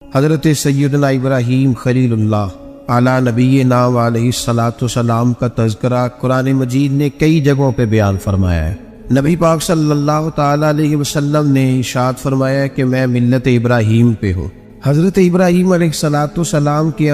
حضرت سیدنا ابراہیم خلیل اللہ علی نبینا و علیہ الصلاۃ والسلام کا تذکرہ قرآن مجید نے کئی جگہوں پہ بیان فرمایا ہے۔ نبی پاک صلی اللہ تعالیٰ علیہ وسلم نے ارشاد فرمایا کہ میں ملت ابراہیم پہ ہوں۔ حضرت ابراہیم علیہ الصلاۃ والسلام کی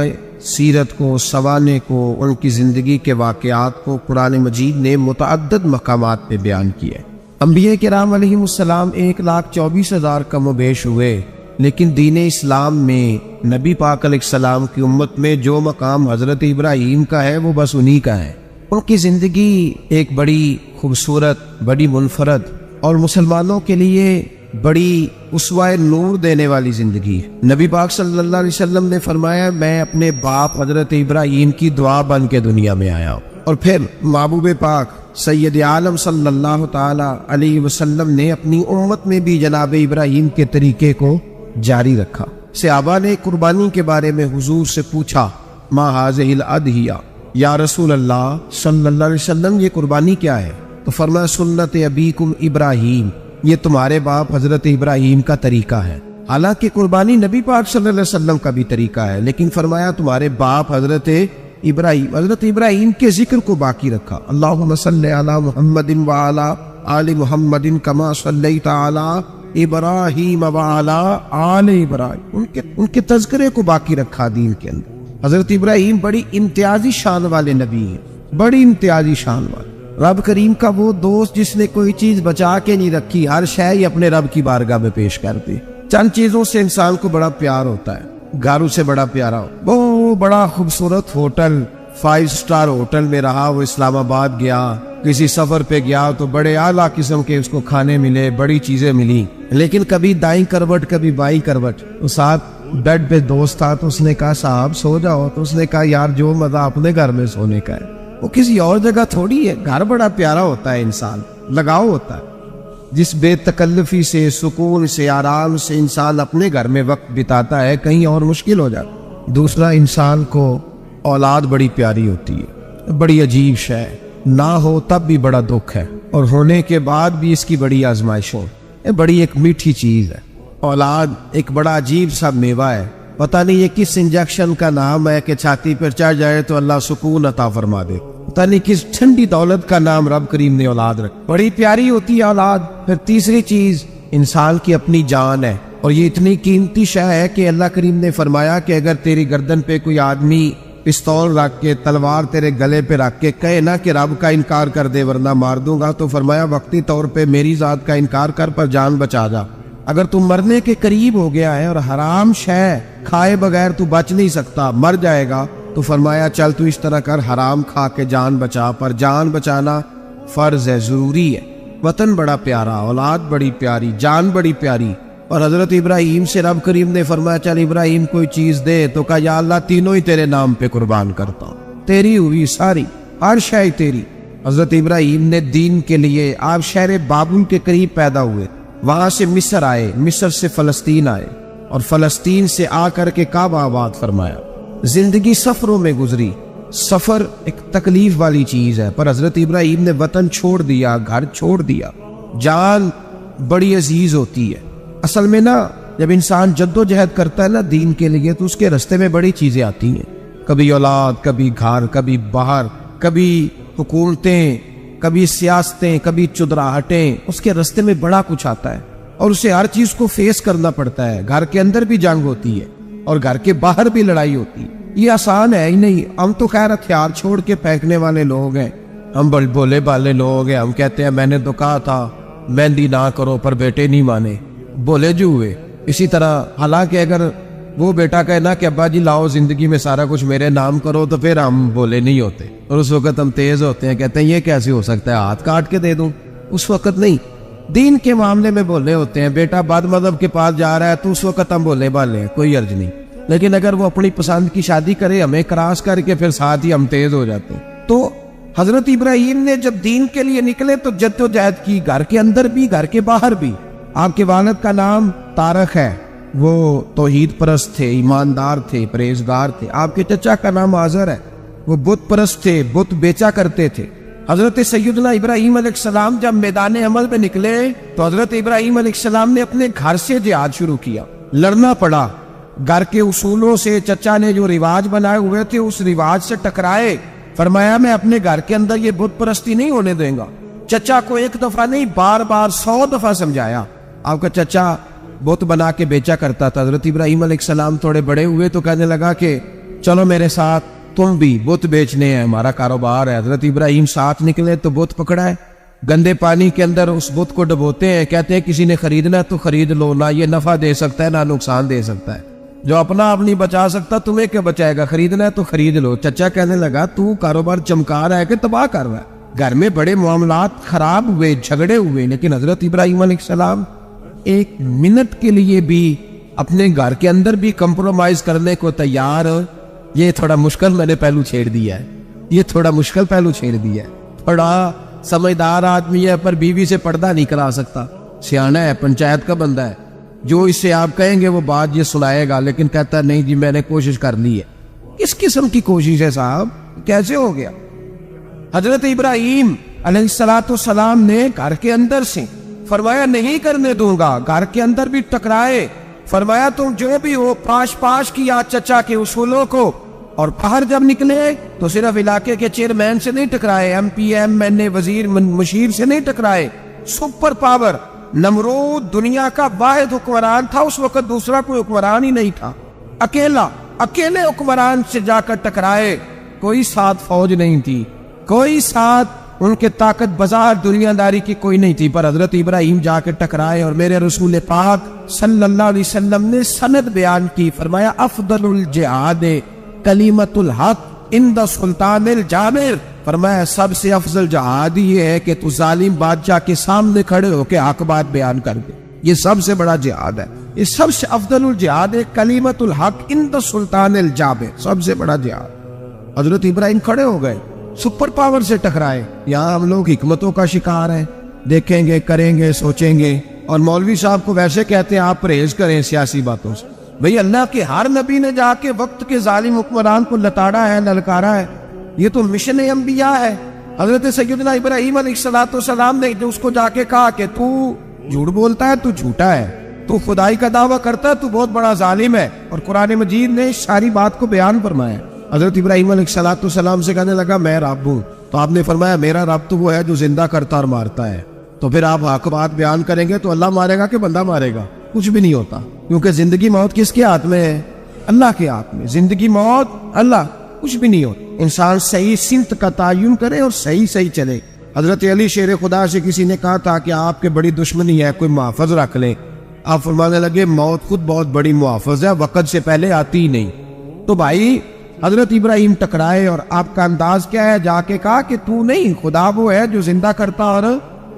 سیرت کو، سوانح کو، ان کی زندگی کے واقعات کو قرآن مجید نے متعدد مقامات پہ بیان کیا ہے۔ انبیاء کرام علیہ السلام 1,24,000 کم و بیش ہوئے، لیکن دین اسلام میں نبی پاک علیہ السلام کی امت میں جو مقام حضرت ابراہیم کا ہے وہ بس انہی کا ہے۔ ان کی زندگی ایک بڑی خوبصورت، بڑی منفرد اور مسلمانوں کے لیے بڑی اسوہ نور دینے والی زندگی ہے۔ نبی پاک صلی اللہ علیہ وسلم نے فرمایا میں اپنے باپ حضرت ابراہیم کی دعا بن کے دنیا میں آیا ہوں، اور پھر محبوب پاک سید عالم صلی اللہ تعالی علیہ وسلم نے اپنی امت میں بھی جناب ابراہیم کے طریقے کو جاری رکھا۔ صحابہ نے قربانی کے بارے میں حضور سے پوچھا ما ہذہ الاضحیہ، یا رسول اللہ صلی اللہ علیہ وسلم یہ قربانی کیا ہے؟ تو فرمایا سنت ابیکم ابراہیم، یہ تمہارے باپ حضرت ابراہیم کا طریقہ ہے۔ حالانکہ قربانی نبی پاک صلی اللہ علیہ وسلم کا بھی طریقہ ہے، لیکن فرمایا تمہارے باپ حضرت ابراہیم کے ذکر کو باقی رکھا۔ اللہم صلی علی محمد وعلی آل محمد کما صلیت علی ابراہیم وعلی آل ابراہیم، ان کے تذکرے کو باقی رکھا دین کے اندر۔ حضرت ابراہیم بڑی امتیازی شان والے نبی ہیں، بڑی امتیازی شان والے۔ رب کریم کا وہ دوست جس نے کوئی چیز بچا کے نہیں رکھی، ہر شے ہی اپنے رب کی بارگاہ میں پیش کرتے۔ چند چیزوں سے انسان کو بڑا پیار ہوتا ہے، گھر اسے بڑا پیارا ہو، وہ بڑا خوبصورت ہوٹل، 5 اسٹار ہوٹل میں رہا، وہ اسلام آباد گیا، کسی سفر پہ گیا تو بڑے اعلیٰ قسم کے اس کو کھانے ملے، بڑی چیزیں ملی، لیکن کبھی دائیں کروٹ کبھی بائیں کروٹ، تو ساتھ بیڈ پہ دوست تھا تو اس نے کہا صاحب سو جاؤ، تو اس نے کہا یار جو مزہ اپنے گھر میں سونے کا ہے وہ کسی اور جگہ تھوڑی ہے۔ گھر بڑا پیارا ہوتا ہے، انسان لگاؤ ہوتا ہے، جس بے تکلفی سے، سکون سے، آرام سے انسان اپنے گھر میں وقت بتاتا ہے کہیں اور مشکل ہو جاتا۔ دوسرا، انسان کو اولاد بڑی پیاری ہوتی ہے، بڑی عجیب شے ہے، نہ ہو تب بھی بڑا دکھ ہے، اور ہونے کے بعد بھی اس کی بڑی آزمائشیں، یہ بڑی ایک میٹھی چیز ہے۔ اولاد ایک بڑا عجیب سا میوہ ہے، پتہ نہیں یہ کس انجیکشن کا نام ہے کہ چھاتی پر چڑھ جائے تو اللہ سکون عطا فرما دے، پتہ نہیں کس ٹھنڈی دولت کا نام رب کریم نے اولاد رکھا، بڑی پیاری ہوتی ہے اولاد۔ پھر تیسری چیز انسان کی اپنی جان ہے، اور یہ اتنی قیمتی شے ہے کہ اللہ کریم نے فرمایا کہ اگر تیری گردن پہ کوئی آدمی پستول رکھ کے، تلوار تیرے گلے پہ رکھ کے کہے نا کہ رب کا انکار کر دے ورنہ مار دوں گا، تو فرمایا وقتی طور پہ میری ذات کا انکار کر پر جان بچا جا۔ اگر تم مرنے کے قریب ہو گیا ہے اور حرام شے کھائے بغیر تو بچ نہیں سکتا، مر جائے گا، تو فرمایا چل تو اس طرح کر، حرام کھا کے جان بچا، پر جان بچانا فرض ہے، ضروری ہے۔ وطن بڑا پیارا، اولاد بڑی پیاری، جان بڑی پیاری، اور حضرت ابراہیم سے رب کریم نے فرمایا چل ابراہیم کوئی چیز دے، تو کہا یا اللہ تینوں ہی تیرے نام پہ قربان کرتا ہوں، تیری ہوئی ساری، ہر شے تیری۔ حضرت ابراہیم نے دین کے لیے، آپ شہر بابل کے قریب پیدا ہوئے، وہاں سے مصر آئے، مصر سے فلسطین آئے، اور فلسطین سے آ کر کے کعبہ آباد فرمایا۔ زندگی سفروں میں گزری، سفر ایک تکلیف والی چیز ہے، پر حضرت ابراہیم نے وطن چھوڑ دیا، گھر چھوڑ دیا۔ جان بڑی عزیز ہوتی ہے، اصل میں نا جب انسان جد و جہد کرتا ہے نا دین کے لیے، تو اس کے رستے میں بڑی چیزیں آتی ہیں، کبھی اولاد، کبھی گھر، کبھی باہر، کبھی حکومتیں، کبھی سیاستیں، کبھی چدراہٹیں، اس کے رستے میں بڑا کچھ آتا ہے، اور اسے ہر چیز کو فیس کرنا پڑتا ہے۔ گھر کے اندر بھی جنگ ہوتی ہے اور گھر کے باہر بھی لڑائی ہوتی ہے، یہ آسان ہے ہی نہیں۔ ہم تو خیر ہتھیار چھوڑ کے پھینکنے والے لوگ ہیں، ہم بڑے بولے بالے لوگ ہیں، ہم کہتے ہیں میں نے تو کہا تھا مہندی نہ کرو، پر بیٹے نہیں مانے، بولے جو ہوئے۔ اسی طرح حالانکہ اگر وہ بیٹا کہے نا کہ ابا جی لاؤ زندگی میں سارا کچھ میرے نام کرو، تو پھر ہم بولے نہیں ہوتے، اور اس وقت ہم تیز ہوتے ہیں، کہتے ہیں یہ کیسے ہو سکتا ہے، ہاتھ کاٹ کے دے دوں۔ اس وقت نہیں، دین کے معاملے میں بولے ہوتے ہیں، بیٹا بد مذہب کے پاس جا رہا ہے تو اس وقت ہم بولے بالے ہیں، کوئی عرض نہیں، لیکن اگر وہ اپنی پسند کی شادی کرے ہمیں کراس کر کے، پھر ساتھ ہی ہم تیز ہو جاتے ہیں۔ تو حضرت ابراہیم نے جب دین کے لیے نکلے تو جد و جہد کی، گھر کے اندر بھی گھر کے باہر بھی۔ آپ کے والد کا نام طارق ہے، وہ توحید پرست تھے، ایماندار تھے، پرہیزگار تھے۔ آپ کے چچا کا نام آزر ہے، وہ بت پرست تھے، بت بیچا کرتے تھے۔ حضرت سیدنا ابراہیم علیہ السلام جب میدان عمل میں نکلے تو حضرت ابراہیم علیہ السلام نے اپنے گھر سے جہاد شروع کیا، لڑنا پڑا، گھر کے اصولوں سے چچا نے جو رواج بنائے ہوئے تھے اس رواج سے ٹکرائے. فرمایا میں اپنے گھر کے اندر یہ بت پرستی نہیں ہونے دیں گا. چچا کو ایک دفعہ نہیں بار بار 100 دفعہ سمجھایا. آپ کا چچا بت بنا کے بیچا کرتا تھا. حضرت ابراہیم علیہ السلام تھوڑے بڑے ہوئے تو کہنے لگا کہ چلو میرے ساتھ, تم بھی بت بیچنے ہیں, ہمارا کاروبار ہے. حضرت ابراہیم ساتھ نکلے تو بت پکڑا ہے, گندے پانی کے اندر اس بت کو ڈبوتے ہیں, کہتے ہیں کسی نے خریدنا ہے تو خرید لو, نہ یہ نفع دے سکتا ہے نہ نقصان دے سکتا ہے, جو اپنا آپ نہیں بچا سکتا تمہیں کیا بچائے گا, خریدنا ہے تو خرید لو. چچا کہنے لگا تو کاروبار چمکا رہا ہے کہ تباہ کر رہا ہے. گھر میں بڑے معاملات خراب ہوئے, جھگڑے ہوئے, لیکن حضرت ابراہیم علیہ السلام ایک منٹ کے لیے بھی اپنے گھر کے اندر بھی کمپرومائز کرنے کو تیار. یہ تھوڑا مشکل میں نے پہلو چھیڑ دیا ہے, یہ تھوڑا مشکل پہلو چھیڑ دیا ہے. تھوڑا سمجھدار آدمی ہے پر بیوی سے پردہ نہیں کرا سکتا, سیانا ہے, پنچایت کا بندہ ہے, جو اس سے آپ کہیں گے وہ بات یہ سنائے گا, لیکن کہتا ہے نہیں جی میں نے کوشش کر لی ہے. کس قسم کی کوشش ہے صاحب, کیسے ہو گیا؟ حضرت ابراہیم علیہ السلام نے گھر کے اندر سے فرمایا نہیں کرنے دوں گا, گھر کے اندر بھی ٹکرائے. فرمایا تم جو بھی ہو پاش کیا چچا کے اصولوں کو, اور باہر جب نکلے تو صرف علاقے کے چیئرمین سے نہیں ٹکرائے, ایم پی ایم این اے وزیر مشیر سے نہیں ٹکرائے. سپر پاور نمرود دنیا کا واحد حکمران تھا اس وقت, دوسرا کوئی حکمران ہی نہیں تھا, اکیلے حکمران سے جا کر ٹکرائے. کوئی ساتھ فوج نہیں تھی, کوئی ساتھ ان کے طاقت بازار دنیا داری کی کوئی نہیں تھی, پر حضرت ابراہیم جا کے ٹکرائے. اور میرے رسول پاک صلی اللہ علیہ وسلم نے سند بیان کی, فرمایا افضل الجہاد کلمۃ الحق عند سلطان الجابر. فرمایا سب سے افضل جہاد یہ ہے کہ تو ظالم بادشاہ کے سامنے کھڑے ہو کے حق بات بیان کر دے, یہ سب سے بڑا جہاد ہے. یہ سب سے افضل الجہاد ہے کلمۃ الحق عند سلطان الجابر, سب سے بڑا جہاد. حضرت ابراہیم کھڑے ہو گئے, سپر پاور سے ٹکرائے. یہاں ہم لوگ حکمتوں کا شکار ہیں, دیکھیں گے, کریں گے, سوچیں گے, اور مولوی صاحب کو ویسے کہتے ہیں آپ پرہیز کریں سیاسی باتوں سے. بھئی اللہ کے ہر نبی نے جا کے وقت کے ظالم حکمران کو لتاڑا ہے, للکارا ہے, یہ تو مشن انبیاء ہے. حضرت سیدنا ابراہیم علیہ السلام نے جو اس کو جا کے کہا کہ تو جھوٹ بولتا ہے, تو جھوٹا ہے, تو خدائی کا دعویٰ کرتا ہے, تو بہت بڑا ظالم ہے, اور قرآن مجید نے ساری بات کو بیان فرمایا. حضرت ابراہیم علیہ السلام سے کہنے لگا میں رب ہوں, تو آپ نے فرمایا میرا رب تو وہ ہے جو زندہ کرتا اور مارتا ہے. تو پھر آپ حق بات بیان کریں گے تو اللہ مارے گا کہ بندہ مارے گا؟ کچھ بھی نہیں ہوتا, کیونکہ زندگی موت کس کے ہاتھ میں ہے؟ اللہ کے ہاتھ میں. زندگی موت اللہ, کچھ بھی نہیں ہوتا. انسان صحیح سمت کا تعین کرے اور صحیح چلے. حضرت علی شیر خدا سے کسی نے کہا تھا کہ آپ کے بڑی دشمنی ہے, کوئی محافظ رکھ لیں. آپ فرمانے لگے موت خود بہت بڑی محافظ ہے, وقت سے پہلے آتی ہی نہیں. تو بھائی حضرت ابراہیم ٹکرائے, اور آپ کا انداز کیا ہے؟ جا کے کہا کہ تو نہیں, خدا وہ ہے جو زندہ کرتا. اور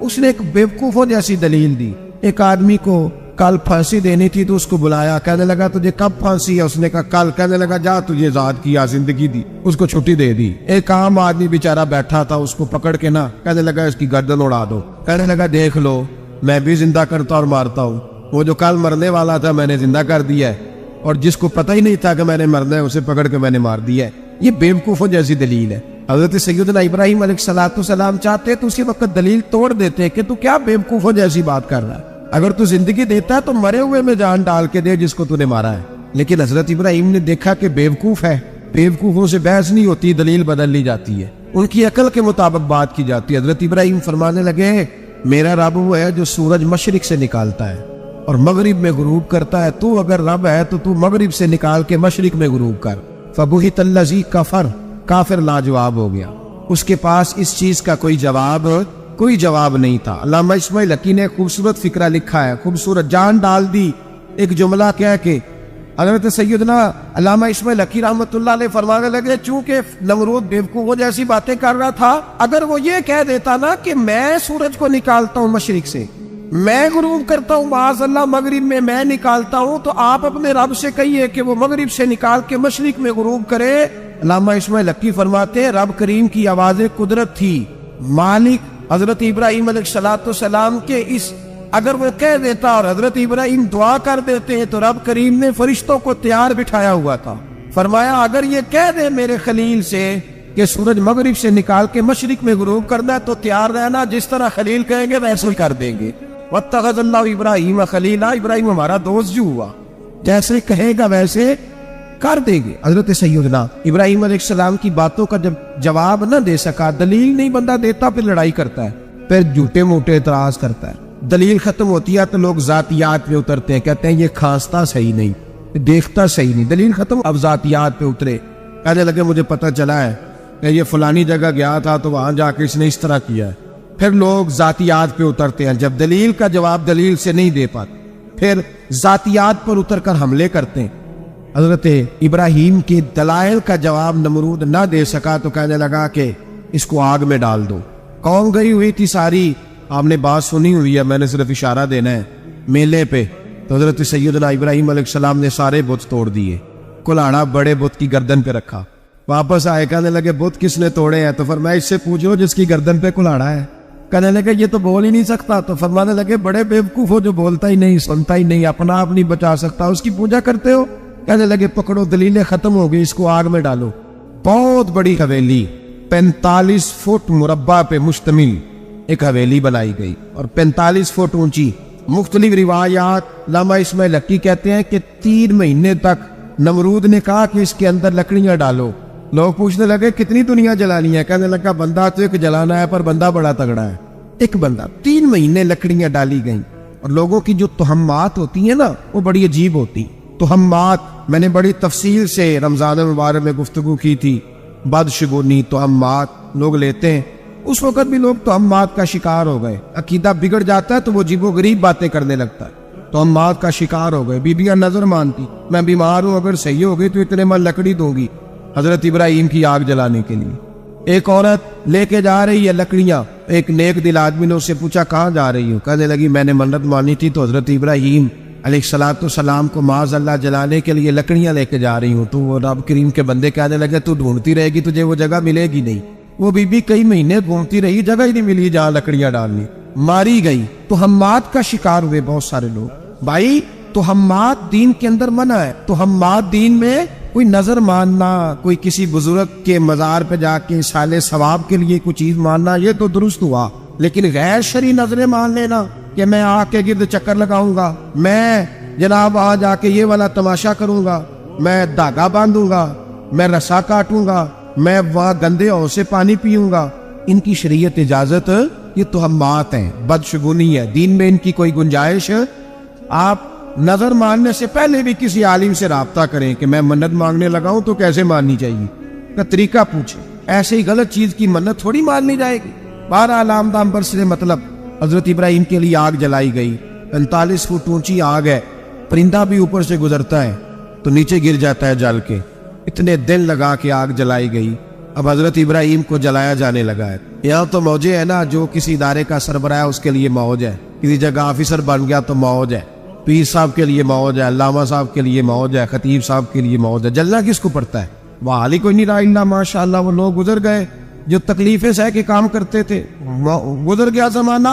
اس نے ایک بیوقوفوں جیسی دلیل دی. ایک آدمی کو کل پھانسی دینی تھی تو اس کو بلایا, کہنے لگا تجھے کب پھانسی ہے؟ اس نے کہا کل. کہنے لگا جا تجھے ذات کیا زندگی دی, اس کو چھٹی دے دی. ایک عام آدمی بیچارہ بیٹھا تھا, اس کو پکڑ کے نا کہنے لگا اس کی گردن اڑا دو. کہنے لگا دیکھ لو میں بھی زندہ کرتا اور مارتا ہوں, وہ جو کل مرنے والا تھا میں نے زندہ کر دیا ہے, اور جس کو پتہ ہی نہیں تھا کہ میں نے مرنا ہے اسے پکڑ کے میں نے مار دیا ہے. یہ بیوقوفوں جیسی دلیل ہے. حضرت سیدنا ابراہیم علیہ السلام چاہتے تو اسی وقت دلیل توڑ دیتے کہ تو کیا بیوقوفوں جیسی بات کر رہا ہے, اگر تو زندگی دیتا ہے تو مرے ہوئے میں جان ڈال کے دے جس کو تو نے مارا ہے. لیکن حضرت ابراہیم نے دیکھا کہ بیوقوف ہے, بیوقوفوں سے بحث نہیں ہوتی, دلیل بدل لی جاتی ہے, ان کی عقل کے مطابق بات کی جاتی ہے. حضرت ابراہیم فرمانے لگے میرا رب وہ ہے جو سورج مشرق سے نکالتا ہے اور مغرب میں غروب کرتا ہے, تو اگر رب ہے تو مغرب سے نکال کے مشرق میں غروب کر. فبہت الذی کفر, کافر لاجواب ہو گیا, اس کے پاس اس چیز کا کوئی جواب نہیں تھا. علامہ اسماعیل حقی نے خوبصورت فکرہ لکھا ہے, خوبصورت جان ڈال دی ایک جملہ کہہ کے. حضرت سیدنا علامہ اسماعیل حقی رحمۃ اللہ علیہ فرمانے لگے چونکہ نمرود بیوقوفوں جیسی باتیں کر رہا تھا, اگر وہ یہ کہہ دیتا نا کہ میں سورج کو نکالتا ہوں مشرق سے, میں غروب کرتا ہوں معاذ اللہ مغرب میں نکالتا ہوں, تو آپ اپنے رب سے کہیے کہ وہ مغرب سے نکال کے مشرق میں غروب کرے. علامہ اسماعیل حقی فرماتے ہیں رب کریم کی آواز قدرت تھی, مالک حضرت ابراہیم علیہ السلام کے اس اگر وہ کہہ دیتا اور حضرت ابراہیم دعا کر دیتے تو رب کریم نے فرشتوں کو تیار بٹھایا ہوا تھا. فرمایا اگر یہ کہہ دے میرے خلیل سے کہ سورج مغرب سے نکال کے مشرق میں غروب کرنا ہے تو تیار رہنا, جس طرح خلیل کہیں گے ویسے ہی کر دیں گے. واتخذ اللہ ابراہیم خلیلا, ابراہیم ہمارا دوست جو ہوا. جیسے کہے گا ویسے کر دیں گے۔ حضرت سیدنا ابراہیم علیہ السلام کی باتوں کا جب جواب نہ دے سکا، دلیل نہیں بندہ دیتا، پھر لڑائی کرتا ہے، پھر جھوٹے موٹے اعتراض کرتا ہے۔ دلیل ختم ہوتی ہے تو لوگ ذاتیات پہ اترتے ہیں، کہتے ہیں یہ کھانستا صحیح نہیں، دیکھتا صحیح نہیں۔ دلیل ختم، اب ذاتیات پہ اترے، کہنے لگے مجھے پتہ چلا ہے کہ یہ فلانی جگہ گیا تھا تو وہاں جا کے اس نے اس طرح کیا ہے۔ پھر لوگ ذاتیات پہ اترتے ہیں، جب دلیل کا جواب دلیل سے نہیں دے پاتے پھر ذاتیات پر اتر کر حملے کرتے ہیں۔ حضرت ابراہیم کے دلائل کا جواب نمرود نہ دے سکا تو کہنے لگا کہ اس کو آگ میں ڈال دو۔ قوم گئی ہوئی تھی ساری، آپ نے بات سنی ہوئی ہے، میں نے صرف اشارہ دینا ہے، میلے پہ تو حضرت سیدنا ابراہیم علیہ السلام نے سارے بت توڑ دیے، کلاڑا بڑے بت کی گردن پہ رکھا، واپس آئے، کہنے لگے بت کس نے توڑے ہیں؟ تو فرمایا اس سے پوچھو جس کی گردن پہ کلاڑا ہے۔ کہنے لگے یہ تو بول ہی نہیں سکتا، تو فرمانے لگے بڑے بیوقوف ہو جو بولتا ہی نہیں، سنتا ہی نہیں، اپنا آپ نہیں بچا سکتا، اس کی پوجا کرتے ہو؟ کہنے لگے پکڑو، دلیلیں ختم ہو گئی، اس کو آگ میں ڈالو۔ بہت بڑی حویلی 45 فٹ مربع پہ مشتمل ایک حویلی بنائی گئی اور 45 فٹ اونچی۔ مختلف روایات، علامہ اسماعیل حقی کہتے ہیں کہ 3 مہینے تک نمرود نے کہا کہ اس کے اندر لکڑیاں ڈالو۔ لوگ پوچھنے لگے کتنی دنیا جلانی ہے؟ کہنے لگا بندہ تو ایک جلانا ہے، پر بندہ بڑا تگڑا ہے، ایک بندہ۔ 3 مہینے لکڑیاں ڈالی گئیں، اور لوگوں کی جو تہمات ہوتی ہیں نا وہ بڑی عجیب ہوتی۔ تہمات میں نے بڑی تفصیل سے رمضان المبارک میں گفتگو کی تھی، بدشگونی تہمات لوگ لیتے ہیں، اس وقت بھی لوگ تہمات کا شکار ہو گئے۔ عقیدہ بگڑ جاتا ہے تو وہ عجیب و غریب باتیں کرنے لگتا ہے، تہمات کا شکار ہو گئے۔ بیبیاں نظر مانتی، میں بیمار ہوں، اگر صحیح ہو گئی تو اتنے من لکڑی دوں گی حضرت ابراہیم کی آگ جلانے کے لیے۔ ایک عورت لے کے جا رہی ہے لکڑیاں، ایک نیک دل آدمی نے اس سے پوچھا کہاں جا رہی ہوں؟ کہنے لگی میں نے منت مانی تھی تو حضرت ابراہیم علیہ السلام کو معاذ اللہ جلانے کے لیے لکڑیاں لے کے جا رہی ہوں۔ تو وہ رب کریم کے بندے کہنے لگے تو ڈھونڈتی رہے گی، تجھے وہ جگہ ملے گی نہیں۔ وہ بی بی کئی مہینے گھومتی رہی، جگہ ہی نہیں ملی جہاں لکڑیاں ڈالنی، ماری گئی۔ تہمات کا شکار ہوئے بہت سارے لوگ۔ بھائی تہمات دین کے اندر منع ہے، تہمات دین میں کوئی نظر ماننا، کوئی کسی بزرگ کے مزار پہ جا کے سالے ثواب کے لیے کوئی چیز ماننا، یہ تو درست ہوا، لیکن غیر شرعی نظریں مان لینا کہ میں آ کے گرد چکر لگاؤں گا، میں جناب وہاں جا کے یہ والا تماشا کروں گا، میں دھاگا باندھوں گا، میں رسا کاٹوں گا، میں وہاں گندے ہو سے پانی پیوں گا، ان کی شریعت اجازت، یہ تہمات ہیں، بدشگونی ہے، دین میں ان کی کوئی گنجائش۔ آپ نظر ماننے سے پہلے بھی کسی عالم سے رابطہ کریں کہ میں منت مانگنے لگا ہوں تو کیسے ماننی چاہیے، کا طریقہ پوچھیں، ایسے ہی غلط چیز کی منت تھوڑی ماننی جائے گی۔ 12 علامدام پر سے مطلب حضرت ابراہیم کے لیے آگ جلائی گئی، 45 فٹ اونچی آگ ہے، پرندہ بھی اوپر سے گزرتا ہے تو نیچے گر جاتا ہے جل کے، اتنے دن لگا کے آگ جلائی گئی۔ اب حضرت ابراہیم کو جلایا جانے لگا ہے۔ یہاں تو موجیں ہے نا، جو کسی ادارے کا سربراہ اس کے لیے موج ہے، کسی جگہ آفیسر بن گیا تو موج ہے، پیر صاحب کے لیے موج ہے، علامہ صاحب کے لیے موج ہے، خطیب صاحب کے لیے موج ہے، جلنا کس کو پڑتا ہے؟ وہ حال ہی کوئی نہیں رہا الا ماشاء اللہ، وہ لوگ گزر گئے جو تکلیفیں سہ کے کام کرتے تھے، گزر گیا زمانہ۔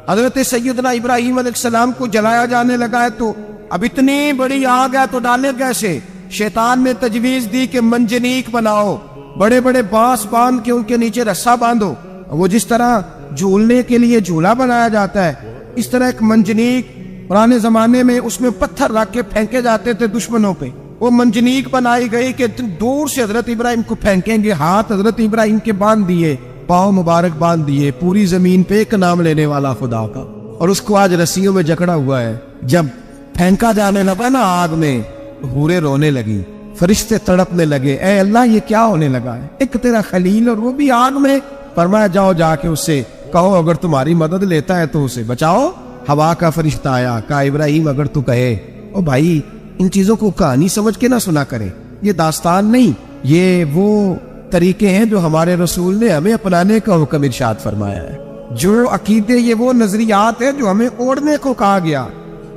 حضرت سیدنا ابراہیم علیہ السلام کو جلایا جانے لگا ہے تو اب اتنی بڑی آگ ہے تو ڈالے کیسے؟ شیطان نے تجویز دی کہ منجنیق بناؤ، بڑے بڑے بانس باندھ کے ان کے نیچے رسا باندھو، وہ جس طرح جھولنے کے لیے جھولا بنایا جاتا ہے اس طرح ایک منجنیق، پرانے زمانے میں اس میں پتھر رکھ کے پھینکے جاتے تھے دشمنوں پہ، وہ منجنیق بنائی گئی کہ دور سے حضرت ابراہیم کو پھینکیں گے، ہاتھ حضرت ابراہیم کے باندھ دیے، پاؤں مبارک باندھ دیے، پوری زمین پہ ایک نام لینے والا خدا کا، اور اس کو آج رسیوں میں جکڑا ہوا ہے۔ جب پھینکا جانے لگا نا آگ میں، حوریں رونے لگی، فرشتے تڑپنے لگے، اے اللہ یہ کیا ہونے لگا ہے؟ ایک تیرا خلیل اور وہ بھی آگ میں۔ فرمایا جاؤ جا کے اس سے کہو اگر تمہاری مدد لیتا ہے تو اسے بچاؤ۔ ہوا کا فرشتہ آیا، کہا ابراہیم اگر تو کہے۔ او بھائی ان چیزوں کو کہانی سمجھ کے نہ سنا کرے، یہ داستان نہیں، یہ وہ طریقے ہیں جو ہمارے رسول نے ہمیں اپنانے کا حکم ارشاد فرمایا ہے، جو عقیدے، یہ وہ نظریات ہیں جو ہمیں اوڑھنے کو کہا گیا،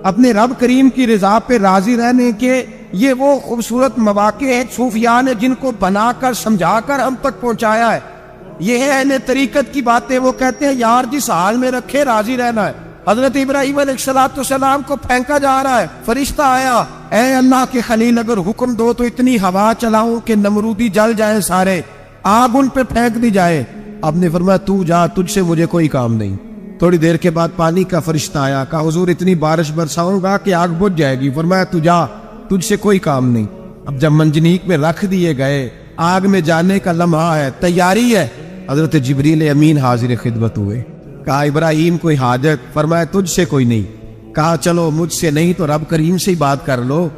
اپنے رب کریم کی رضا پہ راضی رہنے کے یہ وہ خوبصورت مواقع ہیں صوفیاء نے جن کو بنا کر سمجھا کر ہم تک پہنچایا ہے۔ یہ ہے اہل طریقت کی باتیں، وہ کہتے ہیں یار جس حال میں رکھے راضی رہنا ہے۔ حضرت ابراہیم علیہ السلام کو پھینکا جا رہا ہے، فرشتہ آیا، اے اللہ کے خلیل اگر حکم دو تو اتنی ہوا چلاؤں کہ نمرودی جل جائیں سارے، آگ ان پہ پھینک دی جائے۔ آپ نے فرمایا تو جا، تجھ سے مجھے کوئی کام نہیں۔ تھوڑی دیر کے بعد پانی کا فرشتہ آیا، کہا حضور اتنی بارش برساؤں گا کہ آگ بجھ جائے گی۔ فرمایا تو جا، تجھ سے کوئی کام نہیں۔ اب جب منجنیق میں رکھ دیے گئے، آگ میں جانے کا لمحہ ہے، تیاری ہے، حضرت جبریل امین حاضر خدمت ہوئے۔ کہا ابراہیم کوئی حاجت؟ فرمایا تجھ سے کوئی نہیں۔ کہا چلو مجھ سے نہیں تو رب کریم سے ہی بات کر لو،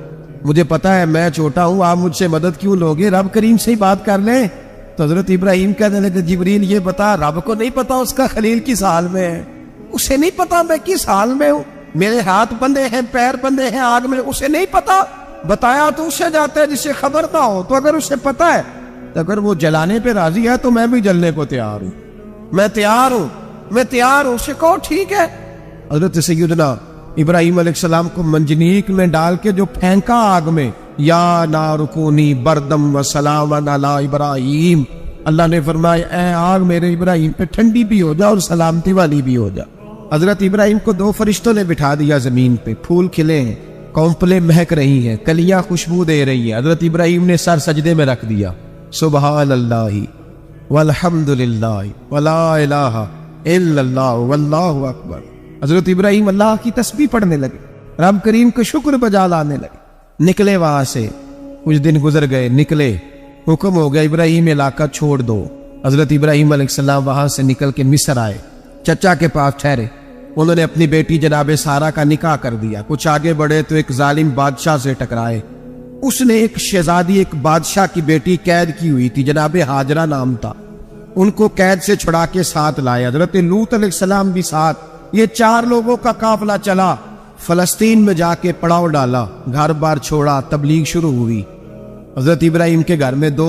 مجھے پتا ہے میں چھوٹا ہوں، آپ مجھ سے مدد کیوں لوگے، رب کریم سے ہی بات کر لیں۔ تو حضرت ابراہیم کہنے لگے جبریل یہ بتا، رب کو نہیں پتا اس کا خلیل کس حال میں ہے؟ اسے نہیں پتا میں کس حال میں ہوں، میرے ہاتھ بندھے ہیں، پیر بندھے ہیں آگ میں، اسے نہیں پتا؟ بتایا تو اسے جاتا ہے جسے خبر نہ ہو، تو اگر اسے پتا ہے تو اگر وہ جلانے پہ راضی ہے تو میں بھی جلنے کو تیار ہوں، میں تیار ہوں، اسے کہو ٹھیک ہے۔ حضرت سیدنا ابراہیم علیہ السلام کو منجنیق میں ڈال کے جو پھینکا آگ میں، یا نار کونی بردم و سلام علی ابراہیم، اللہ نے فرمایا اے آگ میرے ابراہیم پہ ٹھنڈی بھی ہو جا اور سلامتی والی بھی ہو جا۔ حضرت ابراہیم کو دو فرشتوں نے بٹھا دیا زمین پہ، پھول کھلے ہیں، کونپلیں مہک رہی ہیں، کلیاں خوشبو دے رہی ہیں۔ حضرت ابراہیم نے سر سجدے میں رکھ دیا، سبحان اللہ والحمد للہ ولا الہ الا اللہ واللہ اکبر۔ حضرت ابراہیم اللہ کی تسبیح پڑھنے لگے، رب کریم کو شکر بجا لانے لگے۔ نکلے وہاں سے، کچھ دن گزر گئے، نکلے، حکم ہو گیا ابراہیم علاقہ چھوڑ دو۔ حضرت ابراہیم علیہ السلام وہاں سے نکل کے مصر آئے، چچا کے پاس ٹھہرے، انہوں نے اپنی بیٹی جناب سارہ کا نکاح کر دیا۔ کچھ آگے بڑھے تو ایک ظالم بادشاہ سے ٹکرائے، اس نے ایک شہزادی، ایک بادشاہ کی بیٹی قید کی ہوئی تھی، جناب ہاجرہ نام تھا، ان کو قید سے چھڑا کے ساتھ لائے۔ حضرت لوط علیہ السلام بھی ساتھ، یہ 4 لوگوں کا قافلہ چلا، فلسطین میں جا کے پڑاؤ ڈالا، گھر بار چھوڑا، تبلیغ شروع ہوئی۔ حضرت ابراہیم کے گھر میں 2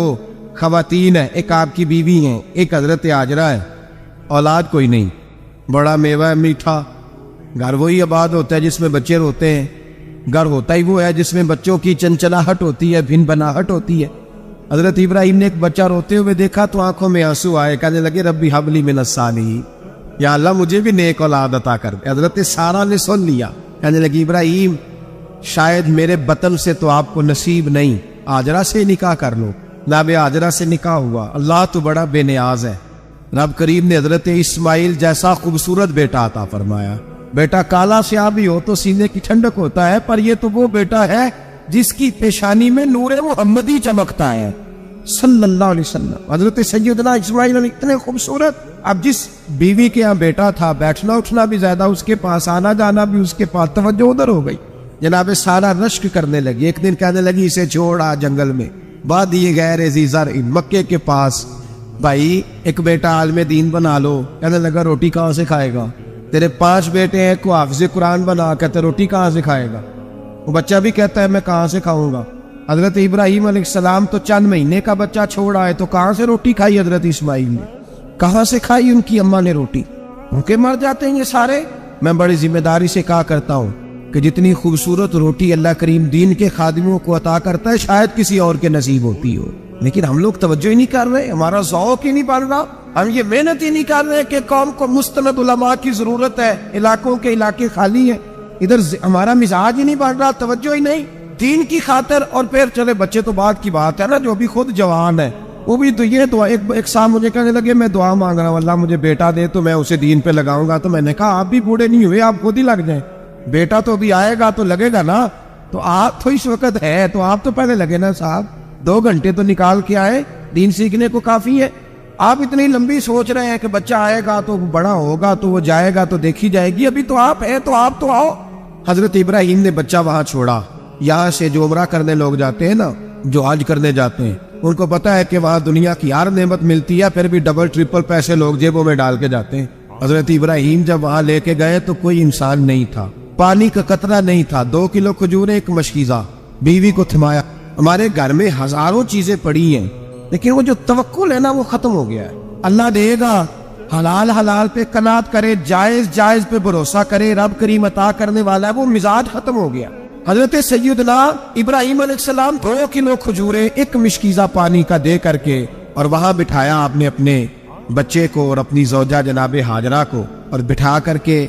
خواتین ہیں، ایک آپ کی بیوی ہیں، ایک حضرت ہاجرہ ہے، اولاد کوئی نہیں، بڑا میوہ میٹھا، گھر وہی آباد ہوتا ہے جس میں بچے روتے ہیں، گھر ہوتا ہی وہ ہے جس میں بچوں کی چنچلاہٹ ہوتی ہے، بھن بناہٹ ہوتی ہے۔ حضرت ابراہیم نے ایک بچہ روتے ہوئے دیکھا تو آنکھوں میں آنسو آئے، کہنے لگے ربی حب لی من الصالحین، یا اللہ مجھے بھی نیک اولاد عطا کر دے۔ حضرت سارہ نے سن لیا، کہنے لگی ابراہیم شاید میرے بطن سے تو آپ کو نصیب نہیں، ہاجرہ سے نکاح کر لو۔ جناب ہاجرہ سے نکاح ہوا، اللہ تو بڑا بے نیاز ہے، رب کریم نے حضرت اسماعیل جیسا خوبصورت بیٹا عطا فرمایا۔ بیٹا کالا سیاہ بھی ہو تو سینے کی ٹھنڈک ہوتا ہے، پر یہ تو وہ بیٹا ہے جس کی پیشانی میں نور محمدی چمکتا ہے صلی اللہ علیہ وسلم۔ حضرت سیدنا اسماعیل علیہ اتنے خوبصورت، اب جس بیوی کے یہاں بیٹا تھا، بیٹھنا اٹھنا بھی زیادہ اس کے پاس، آنا جانا بھی اس کے پاس، توجہ ادھر ہو گئی۔ جناب سارہ رشک کرنے لگی، ایک دن کہنے لگی اسے چھوڑا جنگل میں، وادی غیر ذی زرع مکے کے پاس، بھائی ایک بیٹا عالم دین بنا لو۔ کہنے لگا روٹی کہاں سے کھائے گا، تیرے 5 بیٹے ہیں، کو حافظ قرآن بنا، کہتے روٹی کہاں سے کھائے گا، وہ بچہ بھی کہتا ہے میں کہاں سے کھاؤں گا۔ حضرت ابراہیم علیہ السلام تو چند مہینے کا بچہ چھوڑا ہے، تو کہاں سے روٹی کھائی حضرت اسماعیل نے، کہاں سے کھائی ان کی اماں نے روٹی، بھوکے مر جاتے ہیں یہ سارے۔ میں بڑی ذمہ داری سے کہا کرتا ہوں کہ جتنی خوبصورت روٹی اللہ کریم دین کے خادموں کو عطا کرتا ہے شاید کسی اور کے نصیب ہوتی ہو، لیکن ہم لوگ توجہ ہی نہیں کر رہے، ہمارا ذوق ہی نہیں بن رہا، ہم یہ محنت ہی نہیں کر رہے کہ قوم کو مستند علماء کی ضرورت ہے، علاقوں کے علاقے خالی ہیں، ادھر ہمارا مزاج ہی نہیں بن رہا، توجہ ہی نہیں دین کی خاطر۔ اور پھر چلے بچے تو بات کی بات ہے نا، جو بھی خود جوان ہے وہ بھی تو یہ دعا، ایک صاحب مجھے کہنے لگے میں دعا مانگ رہا ہوں اللہ مجھے بیٹا دے تو میں اسے دین پہ لگاؤں گا، تو میں نے کہا آپ بھی بوڑھے نہیں ہوئے، آپ خود ہی لگ جائیں، بیٹا تو ابھی آئے گا تو لگے گا نا، تو آپ تو اس وقت ہے تو آپ تو پہلے لگے نا صاحب، 2 گھنٹے تو نکال کے آئے، دین سیکھنے کو کافی ہے۔ آپ اتنی لمبی سوچ رہے ہیں کہ بچہ آئے گا تو بڑا ہوگا تو وہ جائے گا تو دیکھی جائے گی، ابھی تو آپ ہیں تو آپ تو آؤ۔ حضرت ابراہیم نے بچہ وہاں چھوڑا، یہاں سے جو عمرہ کرنے لوگ جاتے ہیں نا، جو حج کرنے جاتے ہیں، ان کو پتا ہے کہ وہاں دنیا کی ہر نعمت ملتی ہے، پھر بھی ڈبل ٹرپل پیسے لوگ جیبوں میں ڈال کے جاتے ہیں۔ حضرت ابراہیم جب وہاں لے کے گئے تو کوئی انسان نہیں تھا، پانی کا قطرہ نہیں تھا، 2 کلو کھجوریں، ایک مشکیزہ، بیوی کو تھمایا۔ ہمارے گھر میں ہزاروں چیزیں پڑی ہیں لیکن وہ جو توکل ہے نا وہ ختم ہو گیا ہے۔ اللہ دے گا، حلال حلال پہ قناعت کرے، جائز جائز پہ بھروسہ کرے، رب کریم عطا کرنے والا ہے، وہ مزاج ختم ہو گیا۔ حضرت سیدنا ابراہیم علیہ السلام 2 کلو کھجوریں، 1 مشکیزہ پانی کا دے کر کے، اور وہاں بٹھایا آپ نے اپنے بچے کو اور اپنی زوجہ جناب ہاجرہ کو، اور بٹھا کر کے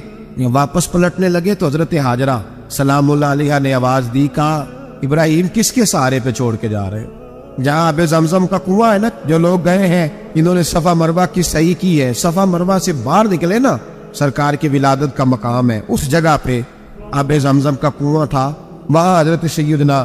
واپس پلٹنے لگے تو حضرت ہاجرہ سلام اللہ علیہ نے آواز دی، کہا ابراہیم کس کے سہارے پہ چھوڑ کے جا رہے ہو؟ جہاں آب زمزم کا کنواں ہے نا، جو لوگ گئے ہیں انہوں نے صفا مروہ کی صحیح کی ہے، صفا مروہ سے باہر نکلے نا، سرکار کی ولادت کا مقام ہے، اس جگہ پہ آب زمزم کا کنواں تھا، وہاں حضرت سیدنا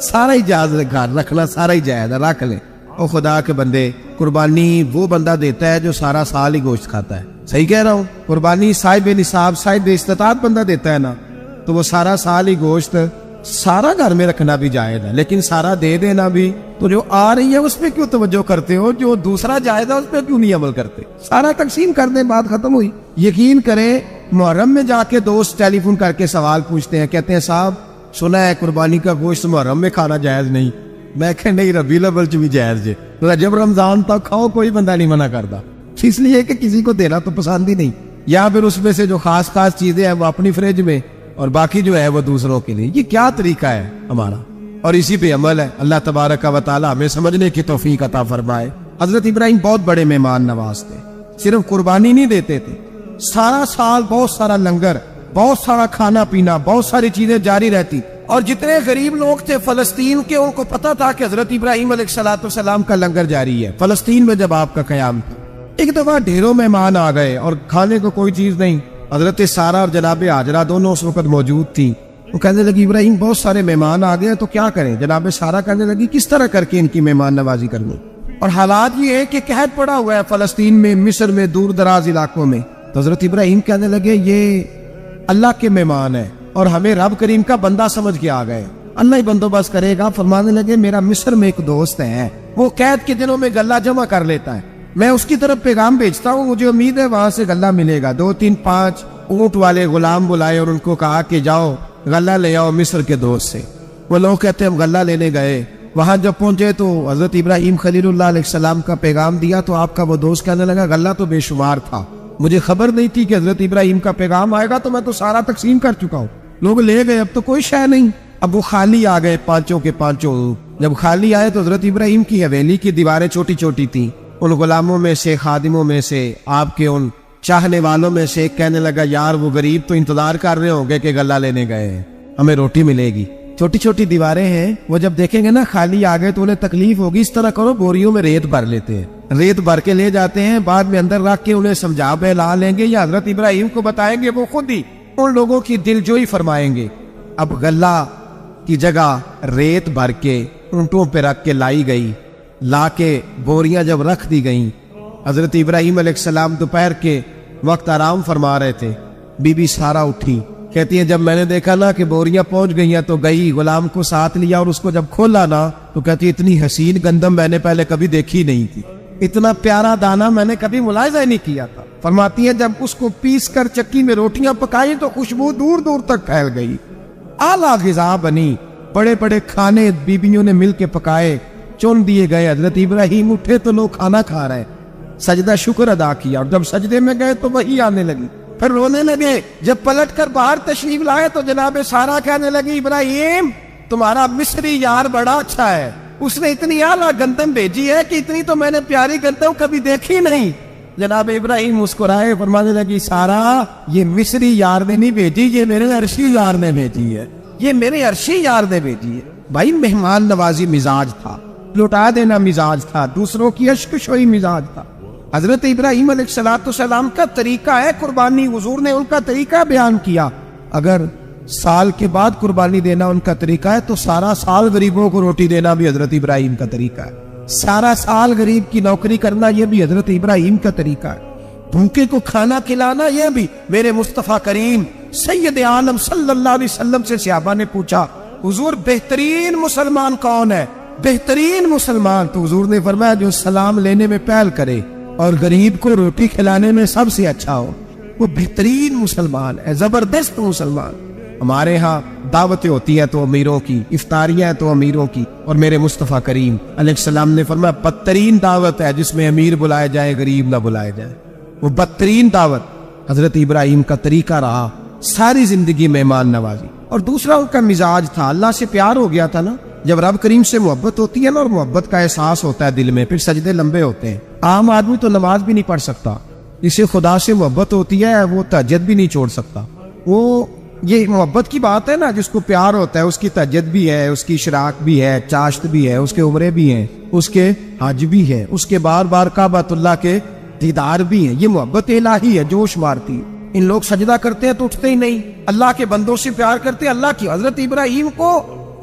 سارا ہی جائز گھر رکھنا سارا ہی جائز ہے، رکھ لیں۔ اور خدا کے بندے، قربانی وہ بندہ دیتا ہے جو سارا سال ہی گوشت کھاتا ہے، صحیح کہہ رہا ہوں؟ قربانی صاحب نصاب، صاحب استطاعت بندہ دیتا ہے نا، تو وہ سارا سال ہی گوشت سارا گھر میں رکھنا بھی جائز ہے، لیکن سارا دے دینا بھی۔ تو جو آ رہی ہے اس پہ کیوں توجہ کرتے ہو؟ جو دوسرا جائز ہے اس پہ کیوں نہیں عمل کرتے؟ سارا تقسیم کر دیں، بات ختم ہوئی۔ یقین کریں، محرم میں جا کے دوست ٹیلی فون کر کے سوال پوچھتے ہیں، کہتے ہیں صاحب سنا ہے قربانی کا گوشت محرم میں کھانا جائز نہیں۔ میں کہ نہیں، ربیع الاول چ بھی جائز جے، جب رمضان تک کھاؤ، کوئی بندہ نہیں منع کرتا، اس لیے کہ کسی کو دینا تو پسند ہی نہیں، یا پھر اس میں سے جو خاص چیزیں ہیں وہ اپنی فریج میں اور باقی جو ہے وہ دوسروں کے لیے۔ یہ کیا طریقہ ہے ہمارا؟ اور اسی پہ عمل ہے۔ اللہ تبارک و تعالی ہمیں سمجھنے کی توفیق عطا فرمائے۔ حضرت ابراہیم بہت بڑے مہمان نواز تھے، صرف قربانی نہیں دیتے تھے، سارا سال بہت سارا لنگر، بہت سارا کھانا پینا، بہت ساری چیزیں جاری رہتی۔ اور جتنے غریب لوگ تھے فلسطین کے، ان کو پتا تھا کہ حضرت ابراہیم علیہ السلام کا لنگر جاری ہے فلسطین میں جب آپ کا قیام تھا۔ ایک دفعہ ڈھیروں مہمان آ گئے اور کھانے کو کوئی چیز نہیں۔ حضرت سارہ اور جناب ہاجرہ دونوں اس وقت موجود تھیں۔ وہ کہنے لگی ابراہیم بہت سارے مہمان آ گئے تو کیا کریں؟ جناب سارہ کہنے لگی کس طرح کر کے ان کی مہمان نوازی کرنی؟ اور حالات یہ ہے کہ قحط پڑا ہوا ہے فلسطین میں، مصر میں، دور دراز علاقوں میں۔ تو حضرت ابراہیم کہنے لگے یہ اللہ کے مہمان ہیں اور ہمیں رب کریم کا بندہ سمجھ کے آ گئے، اللہ ہی بندوبست کرے گا۔ فرمانے لگے میرا مصر میں ایک دوست ہے، وہ قید کے دنوں میں غلہ جمع کر لیتا ہے، میں اس کی طرف پیغام بھیجتا ہوں، مجھے امید ہے وہاں سے غلہ ملے گا۔ 2-3-5 اونٹ والے غلام بلائے اور ان کو کہا کہ جاؤ غلہ لے آؤ مصر کے دوست سے۔ وہ لوگ کہتے ہیں ہم غلہ لینے گئے، وہاں جب پہنچے تو حضرت ابراہیم خلیل اللہ علیہ السلام کا پیغام دیا تو آپ کا وہ دوست کہنے لگا غلہ تو بے شمار تھا، مجھے خبر نہیں تھی کہ حضرت ابراہیم کا پیغام آئے گا، تو میں تو سارا تقسیم کر چکا ہوں، لوگ لے گئے، اب تو کوئی شے نہیں۔ اب وہ خالی آ گئے پانچوں کے پانچوں۔ جب خالی آئے تو حضرت ابراہیم کی حویلی کی دیواریں چھوٹی چھوٹی تھیں۔ ان غلاموں میں سے، خادموں میں سے، آپ کے ان چاہنے والوں میں سے ایک کہنے لگا یار وہ غریب تو انتظار کر رہے ہوں گے کہ غلہ لینے گئے ہیں، ہمیں روٹی ملے گی۔ چھوٹی چھوٹی دیواریں ہیں، وہ جب دیکھیں گے نا خالی آ گئے تو انہیں تکلیف ہوگی، اس طرح کرو بوریوں میں ریت بھر لیتے ہیں، ریت بھر کے لے جاتے ہیں، بعد میں اندر رکھ کے انہیں سمجھا بہلا لیں گے یا حضرت ابراہیم کو بتائیں گے، وہ خود ہی ان لوگوں کی دل جوئی فرمائیں گے۔ اب غلہ کی جگہ ریت بھر کے اونٹوں پہ رکھ کے لائی گئی، لا کے بوریاں جب رکھ دی گئیں، حضرت ابراہیم علیہ السلام دوپہر کے وقت آرام فرما رہے تھے۔ بی بی سارہ اٹھی، کہتی ہے جب میں نے دیکھا نا کہ بوریاں پہنچ گئی ہیں تو گئی، غلام کو ساتھ لیا اور اس کو جب کھولا نا تو کہتی ہے اتنی حسین گندم میں نے پہلے کبھی دیکھی نہیں تھی، اتنا پیارا دانا میں نے کبھی ملاحظہ ہی نہیں کیا تھا۔ فرماتی ہے جب اس کو پیس کر چکی میں روٹیاں پکائی تو خوشبو دور دور تک پھیل گئی، اعلیٰ غذا بنی، بڑے بڑے کھانے بیبیوں نے مل کے پکائے، چن دیے گئے۔ حضرت ابراہیم اٹھے تو لوگ کھانا کھا رہے، سجدہ شکر ادا کیا، اور جب سجدے میں گئے تو وہی آنے لگی، پھر رونے لگے۔ جب پلٹ کر باہر تشریف لائے تو جناب سارہ کہنے لگی ابراہیم تمہارا مصری یار بڑا اچھا ہے، اس نے اتنی اعلیٰ گندم بھیجی ہے کہ اتنی تو میں نے پیاری گندم کبھی دیکھی نہیں۔ جناب ابراہیم مسکرائے، فرمانے لگی سارہ یہ مصری یار نے نہیں بھیجی، یہ میرے عرشی یار نے بھیجی ہے، یہ میرے عرشی یار نے بھیجی ہے۔ بھائی مہمان نوازی مزاج تھا، لوٹا دینا مزاج تھا، دوسروں کی اشک شوئی مزاج تھا۔ حضرت ابراہیم علیہ السلام کا طریقہ ہے قربانی، حضور نے ان کا طریقہ بیان کیا۔ اگر سال کے بعد قربانی دینا ان کا طریقہ ہے تو سارا سال غریبوں کو روٹی دینا بھی حضرت ابراہیم کا طریقہ ہے، سارا سال غریب کی نوکری کرنا یہ بھی حضرت ابراہیم کا طریقہ ہے، بھوکے کو کھانا کھلانا یہ بھی۔ میرے مصطفیٰ کریم سید عالم صلی اللہ علیہ وسلم سے صحابہ نے پوچھا حضور بہترین مسلمان کون ہے؟ بہترین مسلمان تو حضور نے فرمایا جو سلام لینے میں پہل کرے اور غریب کو روٹی کھلانے میں سب سے اچھا ہو، وہ بہترین مسلمان ہے، زبردست مسلمان۔ ہمارے ہاں دعوتیں ہوتی ہیں تو امیروں کی، افطاریاں تو امیروں کی، اور میرے مصطفیٰ کریم علیہ السلام نے فرمایا بدترین دعوت ہے جس میں امیر بلائے جائے غریب نہ بلائے جائے، وہ بدترین دعوت۔ حضرت ابراہیم کا طریقہ رہا ساری زندگی مہمان نوازی۔ اور دوسرا ان کا مزاج تھا، اللہ سے پیار ہو گیا تھا نا، جب رب کریم سے محبت ہوتی ہے نا اور محبت کا احساس ہوتا ہے دل میں، پھر سجدے لمبے ہوتے ہیں۔ عام آدمی تو نماز بھی نہیں پڑھ سکتا، جسے خدا سے محبت ہوتی ہے وہ تہجد بھی نہیں چھوڑ سکتا۔ وہ یہ محبت کی بات ہے نا، جس کو پیار ہوتا ہے اس کی تہجد بھی ہے، اس کی اشراق بھی ہے، چاشت بھی ہے، اس کے عمرے بھی ہیں، اس کے حج بھی ہے، اس کے بار بار کعبۃ اللہ کے دیدار بھی ہیں۔ یہ محبت الہی ہے، جوش مارتی ہے۔ ان لوگ سجدہ کرتے ہیں تو اٹھتے ہی نہیں، اللہ کے بندوں سے پیار کرتے ہیں اللہ کی۔ حضرت ابراہیم کو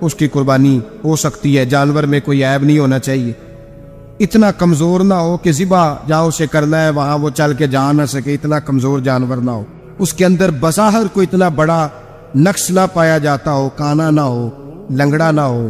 اس کی قربانی ہو سکتی ہے، جانور میں کوئی عیب نہیں ہونا چاہیے، اتنا کمزور نہ ہو کہ ذبح جہاں اسے کرنا ہے وہاں وہ چل کے جا نہ سکے، اتنا کمزور جانور نہ ہو، اس کے اندر بظاہر کوئی اتنا بڑا نقص نہ پایا جاتا ہو، کانا نہ ہو، لنگڑا نہ ہو،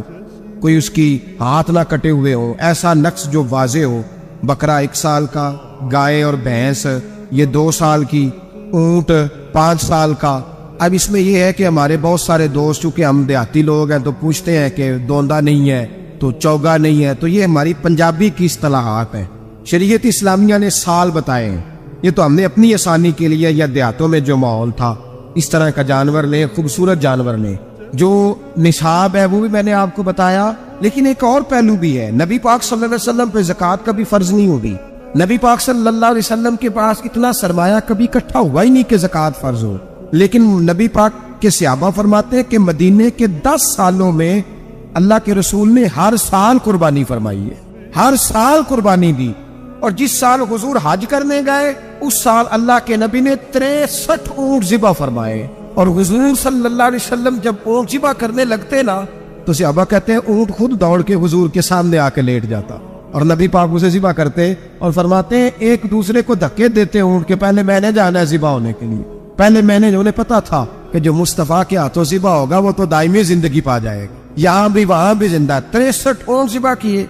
کوئی اس کی ہاتھ نہ کٹے ہوئے ہو، ایسا نقص جو واضح ہو۔ بکرا 1 سال کا، گائے اور بھینس یہ 2 سال کی، اونٹ 5 سال کا۔ اب اس میں یہ ہے کہ ہمارے بہت سارے دوست، چونکہ ہم دیہاتی لوگ ہیں تو پوچھتے ہیں کہ دوندا نہیں ہے تو چوگا نہیں ہے، تو یہ ہماری پنجابی کی اصطلاحات ہیں۔ شریعت اسلامیہ نے سال بتائے ہیں، یہ تو ہم نے اپنی آسانی کے لیے، یا دیہاتوں میں جو ماحول تھا اس طرح کا جانور لیں، خوبصورت جانور لیں۔ جو نصاب ہے وہ بھی میں نے آپ کو بتایا، لیکن ایک اور پہلو بھی ہے، نبی پاک صلی اللہ علیہ وسلم پہ زکوٰۃ کا بھی فرض نہیں ہوگی۔ نبی پاک صلی اللہ علیہ وسلم کے پاس اتنا سرمایہ کبھی اکٹھا ہوا ہی نہیں کہ زکوٰۃ فرض ہو، لیکن نبی پاک کے صحابہ فرماتے ہیں کہ مدینے کے 10 سالوں میں اللہ کے رسول نے ہر سال قربانی فرمائی ہے، ہر سال قربانی دی، اور جس سال حضور حج کرنے گئے اس سال اللہ کے نبی نے 63 اونٹ ذبح فرمائے، اور حضور صلی اللہ علیہ وسلم جب اونٹ ذبح کرنے لگتے نا تو صحابہ کہتے ہیں اونٹ خود دوڑ کے حضور کے سامنے آ کے لیٹ جاتا، اور نبی پاک اسے ذبح کرتے اور فرماتے ہیں ایک دوسرے کو دھکے دیتے اونٹ کے، پہلے میں نے جانا ہے ذبح ہونے کے لیے، پہلے میں نے، انہیں پتا تھا کہ جو مصطفیٰ کے ہاتھوں ذبح ہوگا وہ تو دائمی زندگی پا جائے گا، یہاں بھی وہاں بھی زندہ۔ 63 اونٹ ذبح کیے،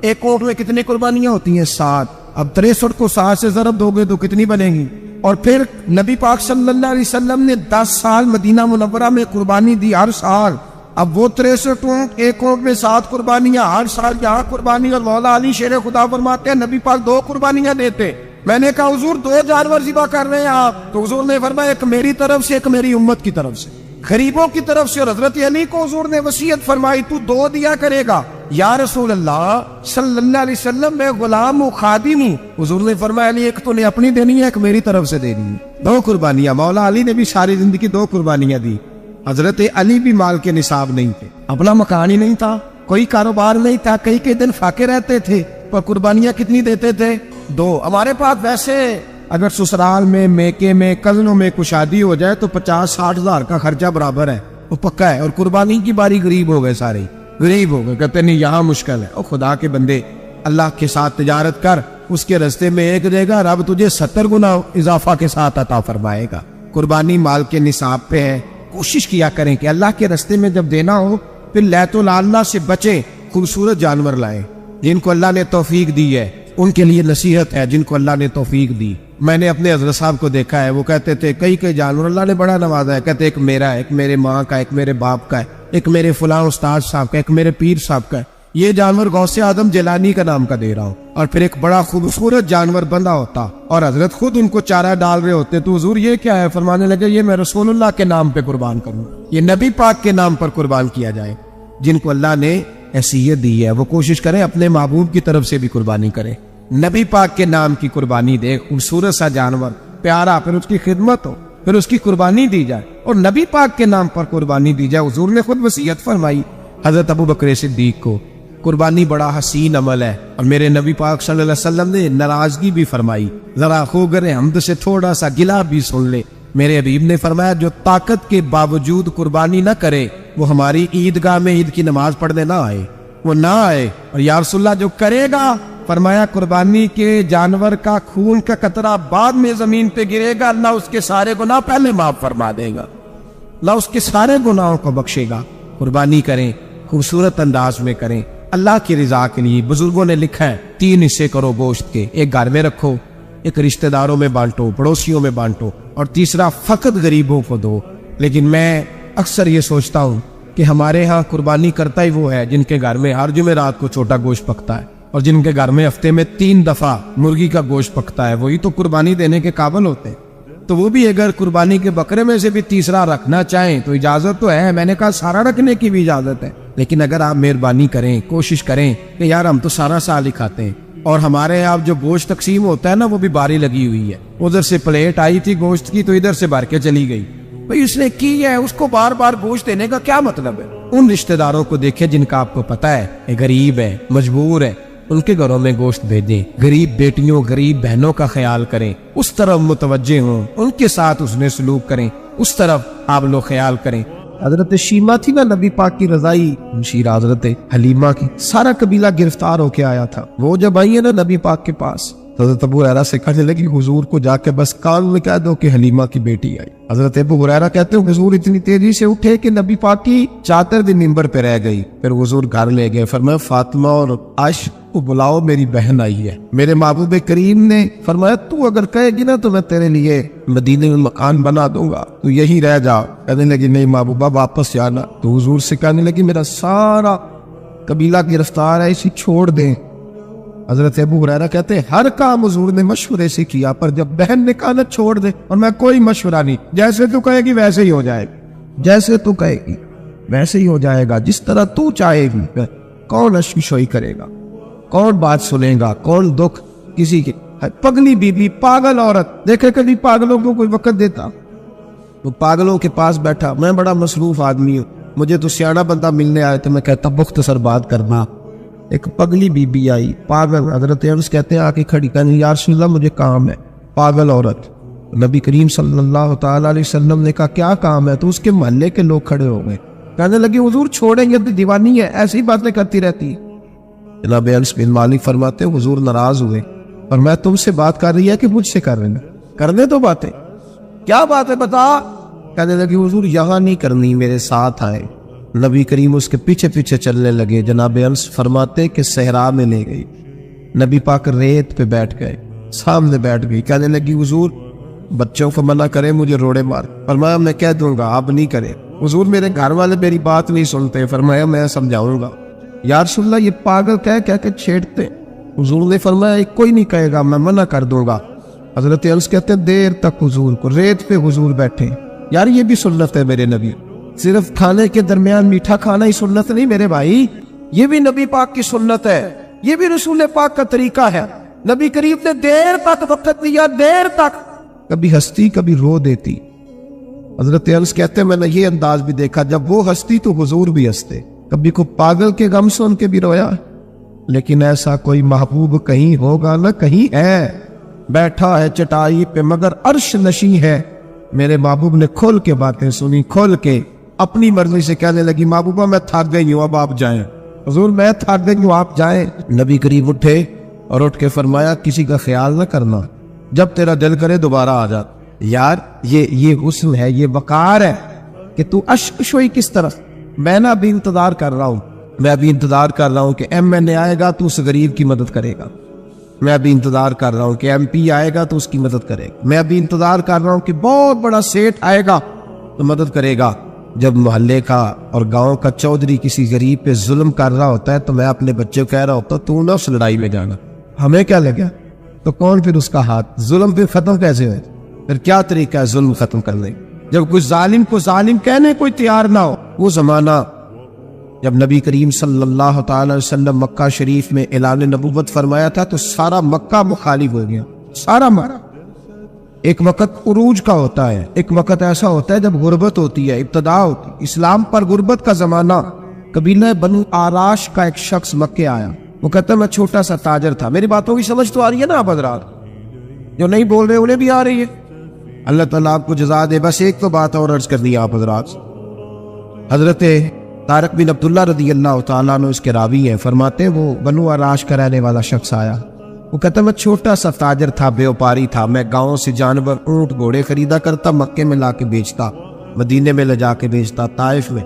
ایک اونٹ میں کتنی قربانیاں ہوتی ہیں؟ 7۔ اب 63 کو 7 سے ضرب دو گے تو کتنی بنے گی؟ اور پھر نبی پاک صلی اللہ علیہ وسلم نے 10 سال مدینہ منورہ میں قربانی دی، ہر سال۔ اب وہ 63 اونٹ، ایک اونٹ میں 7 قربانیاں، ہر سال یہاں قربانی، اور مولا علی شیر خدا فرماتے ہیں نبی پاک 2 قربانیاں دیتے۔ میں نے کہا حضور 2 جانور ذبح کر رہے ہیں آپ، تو حضور نے فرمایا ایک میری طرف سے، ایک میری امت کی طرف سے، غریبوں کی طرف سے۔ اور حضرت علی کو حضور نے وصیت فرمائی تو 2 دیا کرے گا۔ یا رسول اللہ صلی اللہ علیہ وسلم میں غلام ہوں، خادم ہوں۔ حضور نے فرمایا علی ایک تو نے اپنی دینی ہے، ایک میری طرف سے دینی ہے۔ 2 قربانیاں۔ مولا علی نے بھی ساری زندگی 2 قربانیاں دی۔ حضرت علی بھی مال کے نصاب نہیں تھے، اپنا مکان ہی نہیں تھا، کوئی کاروبار نہیں تھا، کئی دن فاقے رہتے تھے، پر قربانیاں کتنی دیتے تھے؟ 2۔ ہمارے پاس ویسے اگر سسرال میں، میکے میں، کزنوں میں کچھ شادی ہو جائے تو 50-60 ہزار کا خرچہ برابر ہے، وہ پکا ہے۔ اور قربانی کی باری غریب ہو گئے، سارے غریب ہو گئے، کہتے نہیں یہاں مشکل ہے۔ اور خدا کے بندے اللہ کے ساتھ تجارت کر، اس کے رستے میں ایک دے گا، رب تجھے 70 گنا اضافہ کے ساتھ عطا فرمائے گا۔ قربانی مال کے نصاب پہ ہے۔ کوشش کیا کریں کہ اللہ کے رستے میں جب دینا ہو پھر لیت العلہ سے بچیں، خوبصورت جانور لائیں۔ جن کو اللہ نے توفیق دی ہے ان کے لیے نصیحت ہے، جن کو اللہ نے توفیق دی۔ میں نے اپنے حضرت صاحب کو دیکھا ہے، وہ کہتے تھے کئی جانور اللہ نے بڑا نوازا ہے، کہتے ایک میرا ہے، ایک میرے ماں کا، ایک میرے باپ کا ہے، ایک میرے فلاں استاد صاحب کا، ایک میرے پیر صاحب کا ہے۔ یہ جانور غوث اعظم جیلانی کا نام کا دے رہا ہوں، اور پھر ایک بڑا خوبصورت جانور بندہ ہوتا، اور حضرت خود ان کو چارہ ڈال رہے ہوتے، تو حضور یہ کیا ہے؟ فرمانے لگے یہ میں رسول اللہ کے نام پہ قربان کروں، یہ نبی پاک کے نام پر قربان کیا جائے۔ جن کو اللہ نے حیثیت دی ہے وہ کوشش کریں اپنے محبوب کی طرف سے بھی قربانی کریں، نبی پاک کے نام کی قربانی دے، خوبصورت سا جانور پیارا، پھر اس کی خدمت ہو، پھر اس کی قربانی دی جائے، اور نبی پاک کے نام پر قربانی دی جائے۔ حضور نے خود وصیت فرمائی حضرت ابو بکر صدیق کو، قربانی بڑا حسین عمل ہے، اور میرے نبی پاک صلی اللہ علیہ وسلم نے ناراضگی بھی فرمائی، ذرا خوگر حمد سے تھوڑا سا گلہ بھی سن لے۔ میرے حبیب نے فرمایا جو طاقت کے باوجود قربانی نہ کرے وہ ہماری عیدگاہ میں عید کی نماز پڑھنے نہ آئے، وہ نہ آئے۔ اور یا رسول اللہ جو کرے گا، فرمایا قربانی کے جانور کا خون کا قطرہ بعد میں زمین پہ گرے گا، اللہ اس کے سارے گناہ پہلے معاف فرما دے گا، اللہ اس کے سارے گناہوں کو بخشے گا۔ قربانی کریں، خوبصورت انداز میں کریں، اللہ کی رضا کے لیے۔ بزرگوں نے لکھا ہے 3 حصے کرو گوشت کے، ایک گھر میں رکھو، ایک رشتہ داروں میں بانٹو، پڑوسیوں میں بانٹو، اور تیسرا فقط غریبوں کو دو۔ لیکن میں اکثر یہ سوچتا ہوں کہ ہمارے ہاں قربانی کرتا ہی وہ ہے جن کے گھر میں ہر جمعرات کو چھوٹا گوشت پکتا ہے، اور جن کے گھر میں ہفتے میں 3 دفعہ مرغی کا گوشت پکتا ہے، وہی تو قربانی دینے کے قابل ہوتے ہیں۔ تو وہ بھی اگر قربانی کے بکرے میں سے بھی تیسرا رکھنا چاہیں تو اجازت تو ہے، میں نے کہا سارا رکھنے کی بھی اجازت ہے، لیکن اگر آپ مہربانی کریں، کوشش کریں کہ یار ہم تو سارا سال ہی کھاتے ہیں، اور ہمارے یہاں جو گوشت تقسیم ہوتا ہے نا وہ بھی باری لگی ہوئی ہے، ادھر سے پلیٹ آئی تھی گوشت کی تو ادھر سے بھر کے چلی گئی، بھئی اس نے کی ہے، اس کو بار بار گوشت دینے کا کیا مطلب ہے؟ ان رشتہ داروں کو دیکھیں جن کا آپ کو پتا ہے یہ غریب ہے، مجبور ہے، ان کے گھروں میں گوشت بھیجیں، غریب بیٹیوں، غریب بہنوں کا خیال کریں، اس طرف متوجہ ہوں، ان کے ساتھ اس نے سلوک کریں، اس طرف آپ لوگ خیال کریں۔ حضرت شیما تھی نا نبی پاک کی رضائی مشیرہ حضرت حلیمہ کی، سارا قبیلہ گرفتار ہو کے آیا تھا. وہ جب آئی ہے نا نبی پاک کے پاس، حضرت ابو ہریرہ سے کہنے لگی حضور کو جا کے بس کان میں کہہ دو کہ حلیمہ کی بیٹی آئی. حضرت ابو ہریرہ کہتے ہیں حضور اتنی تیزی سے اٹھے کہ نبی پاک کی چادر بھی ممبر پہ رہ گئی. پھر حضور گھر لے گئے، فرمایا فاطمہ اور عائشہ کو بلاؤ، میری بہن آئی ہے. میرے محبوب کریم نے فرمایا تو اگر کہے گی نا تو میں تیرے لیے مدینے میں مکان بنا دوں گا، تو یہی رہ جا. کہنے لگی نہیں محبوبہ واپس جانا. تو حضور سے کہنے لگی میرا سارا قبیلہ گرفتار ہے، اسے چھوڑ دیں. حضرت ابو ہریرہ کہتے ہیں ہر کام حضور نے مشورے سے کیا، پر جب بہن نے کہا نہ چھوڑ دے، اور میں کوئی مشورہ نہیں، جیسے تو کہے گی ویسے ہی ہو جائے گا، جیسے تو کہے گی ویسے ہی ہو جائے گا، جس طرح تو چاہے گی. کون اشکشوئی کرے گا، کون بات سنے گا، کون دکھ کسی کے. پگلی بی بی، پاگل عورت، دیکھے کبھی پاگلوں کو کوئی وقت دیتا؟ وہ پاگلوں کے پاس بیٹھا. میں بڑا مصروف آدمی ہوں، مجھے تو سیاڑا بندہ ملنے آئے تو میں کہتا مختصر بات کرنا. ایک پگلی بی بی آئی، پاگل. حضرت انس کہتے ہیں آ کے کھڑی، کہنے یا رسول اللہ مجھے کام ہے. پاگل عورت. نبی کریم صلی اللہ تعالی علیہ وسلم نے کہا کیا کام ہے؟ تو اس کے محلے کے لوگ کھڑے ہو گئے، کہنے لگے حضور چھوڑیں گے تو دیوانی ہے، ایسی باتیں کرتی رہتی ہے. جناب انس بن مالک فرماتے ہیں حضور ناراض ہوئے، اور میں تم سے بات کر رہی ہے کہ مجھ سے کر رہے ہیں؟ کرنے تو باتیں، کیا بات ہے بتا. کہنے لگے حضور یہاں نہیں کرنی، میرے ساتھ آئے. نبی کریم اس کے پیچھے پیچھے چلنے لگے. جناب انس فرماتے کہ صحرا میں لے گئی. نبی پاک ریت پہ بیٹھ گئے، سامنے بیٹھ گئی. کہنے لگی حضور بچوں کو منع کرے، مجھے روڑے مار. فرمایا میں کہہ دوں گا، آپ نہیں کرے. حضور میرے گھر والے میری بات نہیں سنتے. فرمایا میں سمجھاؤں گا. یا رسول اللہ یہ پاگل کہہ کے چھیڑتے. حضور نے فرمایا کوئی نہیں کہے گا، میں منع کر دوں گا. حضرت انس کہتے ہیں دیر تک حضور کو ریت پہ حضور بیٹھے. یار یہ بھی سنت ہے میرے نبی، صرف کھانے کے درمیان میٹھا کھانا ہی سنت نہیں میرے بھائی، یہ بھی نبی پاک کی سنت ہے، یہ بھی رسول پاک کا طریقہ ہے. نبی کریم نے دیر تک وقت دیا، دیر تک. کبھی ہستی کبھی رو دیتی. حضرت انس کہتے ہیں میں نے یہ انداز بھی دیکھا، جب وہ ہستی تو حضور بھی ہنستے. کبھی کو پاگل کے غم سن کے بھی رویا. لیکن ایسا کوئی محبوب کہیں ہوگا نہ کہیں ہے، بیٹھا ہے چٹائی پہ مگر عرش نشیں ہے. میرے محبوب نے کھول کے باتیں سنی، کھول کے اپنی مرضی سے. کہنے لگی محبوبہ میں تھک گئی ہوں، اب آپ جائیں. حضور میں تھک گئی ہوں، آپ جائیں. نبی کریم اٹھے اور اٹھ کے فرمایا کسی کا خیال نہ کرنا، جب تیرا دل کرے دوبارہ آ جا. یار یہ حسن ہے، یہ وقار ہے کہ تو اشک شوئی کس طرح. میں نہ ابھی انتظار کر رہا ہوں، میں ابھی انتظار کر رہا ہوں کہ MNA آئے گا تو اس غریب کی مدد کرے گا. میں ابھی انتظار کر رہا ہوں کہ MP آئے گا تو اس کی مدد کرے گا. میں ابھی انتظار کر رہا ہوں کہ بہت بڑا سیٹ آئے گا تو مدد کرے گا. جب محلے کا اور گاؤں کا چودھری کسی غریب پہ ظلم کر رہا ہوتا ہے تو میں اپنے بچے کو کہہ رہا ہوتا تو نہ اس لڑائی میں جانا. ہمیں کیا لگا تو کون پھر اس کا ہاتھ. ظلم پہ ختم کیسے ہوئے؟ پھر کیا طریقہ ہے ظلم ختم کرنے؟ جب کوئی ظالم کو ظالم کہنے کوئی تیار نہ ہو. وہ زمانہ جب نبی کریم صلی اللہ تعالی وسلم مکہ شریف میں اعلان نبوت فرمایا تھا تو سارا مکہ مخالف ہو گیا، سارا مکہ. ایک وقت عروج کا ہوتا ہے، ایک وقت ایسا ہوتا ہے جب غربت ہوتی ہے، ابتدا ہوتی. اسلام پر غربت کا زمانہ. قبیلہ بنو آراش کا ایک شخص مکے آیا. وہ کہتا ہے میں چھوٹا سا تاجر تھا. میری باتوں کی سمجھ تو آ رہی ہے نا آپ حضرات؟ جو نہیں بول رہے انہیں بھی آ رہی ہے. اللہ تعالیٰ آپ کو جزا دے. بس ایک تو بات اور عرض کر دی آپ حضرات. حضرت طارق بن عبداللہ رضی اللہ تعالیٰ عنہ اس کے راوی ہیں، فرماتے ہیں وہ بنو آراش کا رہنے والا شخص آیا. وہ کہتا میں چھوٹا سا تاجر تھا، بیوپاری تھا. میں گاؤں سے جانور اونٹ گھوڑے خریدا کرتا، مکے میں لا کے بیچتا، مدینے میں لے جا کے بیچتا، طائف میں.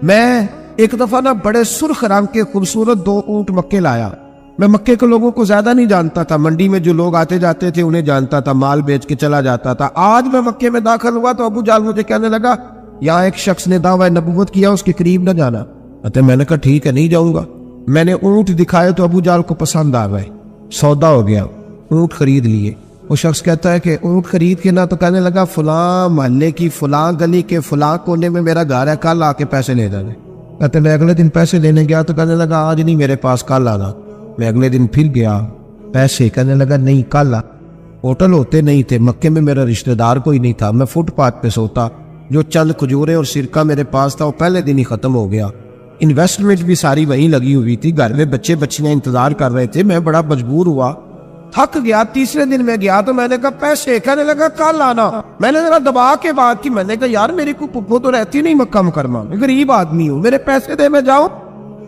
میں ایک دفعہ نا بڑے سرخ رنگ کے خوبصورت 2 اونٹ مکے لایا. میں مکے کے لوگوں کو زیادہ نہیں جانتا تھا، منڈی میں جو لوگ آتے جاتے تھے انہیں جانتا تھا، مال بیچ کے چلا جاتا تھا. آج میں مکے میں داخل ہوا تو ابو جہل مجھے کہنے لگا یہاں ایک شخص نے دعویٰ نبوت کیا، اس کے قریب نہ جانا. میں نے کہا ٹھیک ہے نہیں جاؤں گا. میں نے اونٹ دکھائے تو ابو جہل کو پسند آ گئے، سودا ہو گیا، اونٹ خرید لیے. وہ شخص کہتا ہے کہ اونٹ خرید کے نہ تو کہنے لگا فلاں محلے کی فلاں گلی کے فلاں کونے میں میرا گھر ہے، کل آ کے پیسے لے جانے. کہتے میں اگلے دن پیسے لینے گیا تو کہنے لگا آج نہیں میرے پاس، کل آنا. میں اگلے دن پھر گیا پیسے، کہنے لگا نہیں کل آ. ہوٹل ہوتے نہیں تھے مکے میں، میرا رشتہ دار کوئی نہیں تھا، میں فٹ پاتھ پہ سوتا. جو چند کھجورے اور سرکہ میرے پاس تھا وہ پہلے دن ہی ختم ہو گیا. انویسٹمنٹ بھی ساری وہیں لگی ہوئی تھی، گھر میں بچے بچیاں انتظار کر رہے تھے. میں بڑا مجبور ہوا تھک گیا، تیسرے دن میں گیا تو میں نے کہا پیسے، کہنے لگا کل آنا۔ میں نے ذرا دبا کے بات کی، میں نے کہا یار میری کوئی پھپھو تو رہتی نہیں مکہ مکرمہ میں، غریب آدمی ہوں، میرے پیسے دے میں جاؤں۔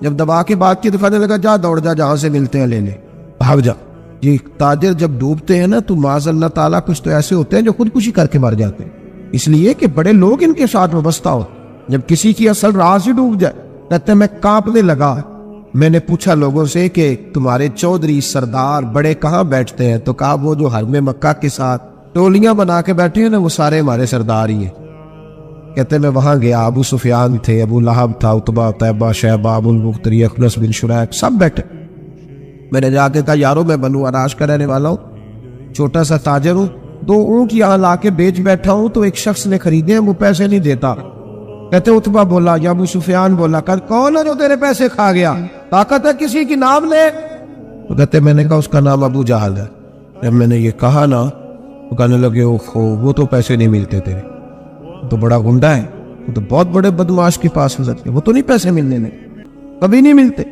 جب دبا کے بات کی تو کہنے لگا جا دوڑ جا، جہاں سے ملتے ہیں لے لے، بھاگ جا۔ یہ تاجر جب ڈوبتے ہیں نا تو معاذ اللہ تعالیٰ کچھ تو ایسے ہوتے ہیں جو خودکشی کر کے مر جاتے ہیں، اس لیے کہ بڑے لوگ ان کے ساتھ وابستہ ہوتے۔ جب کسی کی اصل راز ہی ڈوب جائے، کہتے ہیں میں کانپنے لگا۔ میں نے پوچھا لوگوں سے کہ تمہارے چودھری سردار بڑے کہاں بیٹھتے ہیں؟ تو کہا وہ جو حرم مکہ کے ساتھ ٹولیاں بنا کے بیٹھے ہیں نا، وہ سارے ہمارے سردار ہی ہیں۔ کہتے ہیں میں وہاں گیا، ابو سفیان تھے، ابو لہب تھا، عتبہ، طیبہ، شیبہ، ابو المختری، اخنس بن شریح، سب بیٹھے۔ میں نے جا کے کہا یارو میں بنو عراش کا رہنے والا ہوں، چھوٹا سا تاجر ہوں، 2 اونٹ یہاں لا کے بیچ بیٹھا ہوں تو ایک شخص نے خریدے ہیں، وہ پیسے نہیں دیتا۔ کہتے عتبہ بولا یا ابو سفیان بولا کہ کون ہے جو تیرے پیسے کھا گیا؟ طاقت ہے کسی کی، نام لے۔ تو کہتے میں نے کہا اس کا نام ابو جہل ہے۔ جب میں نے یہ کہا نا تو کہنے لگے وہ تو پیسے نہیں ملتے تیرے، وہ تو بڑا گنڈا ہے، وہ تو بہت بڑے بدماش کے پاس گزرتے، وہ تو نہیں پیسے ملنے نے، کبھی نہیں ملتے۔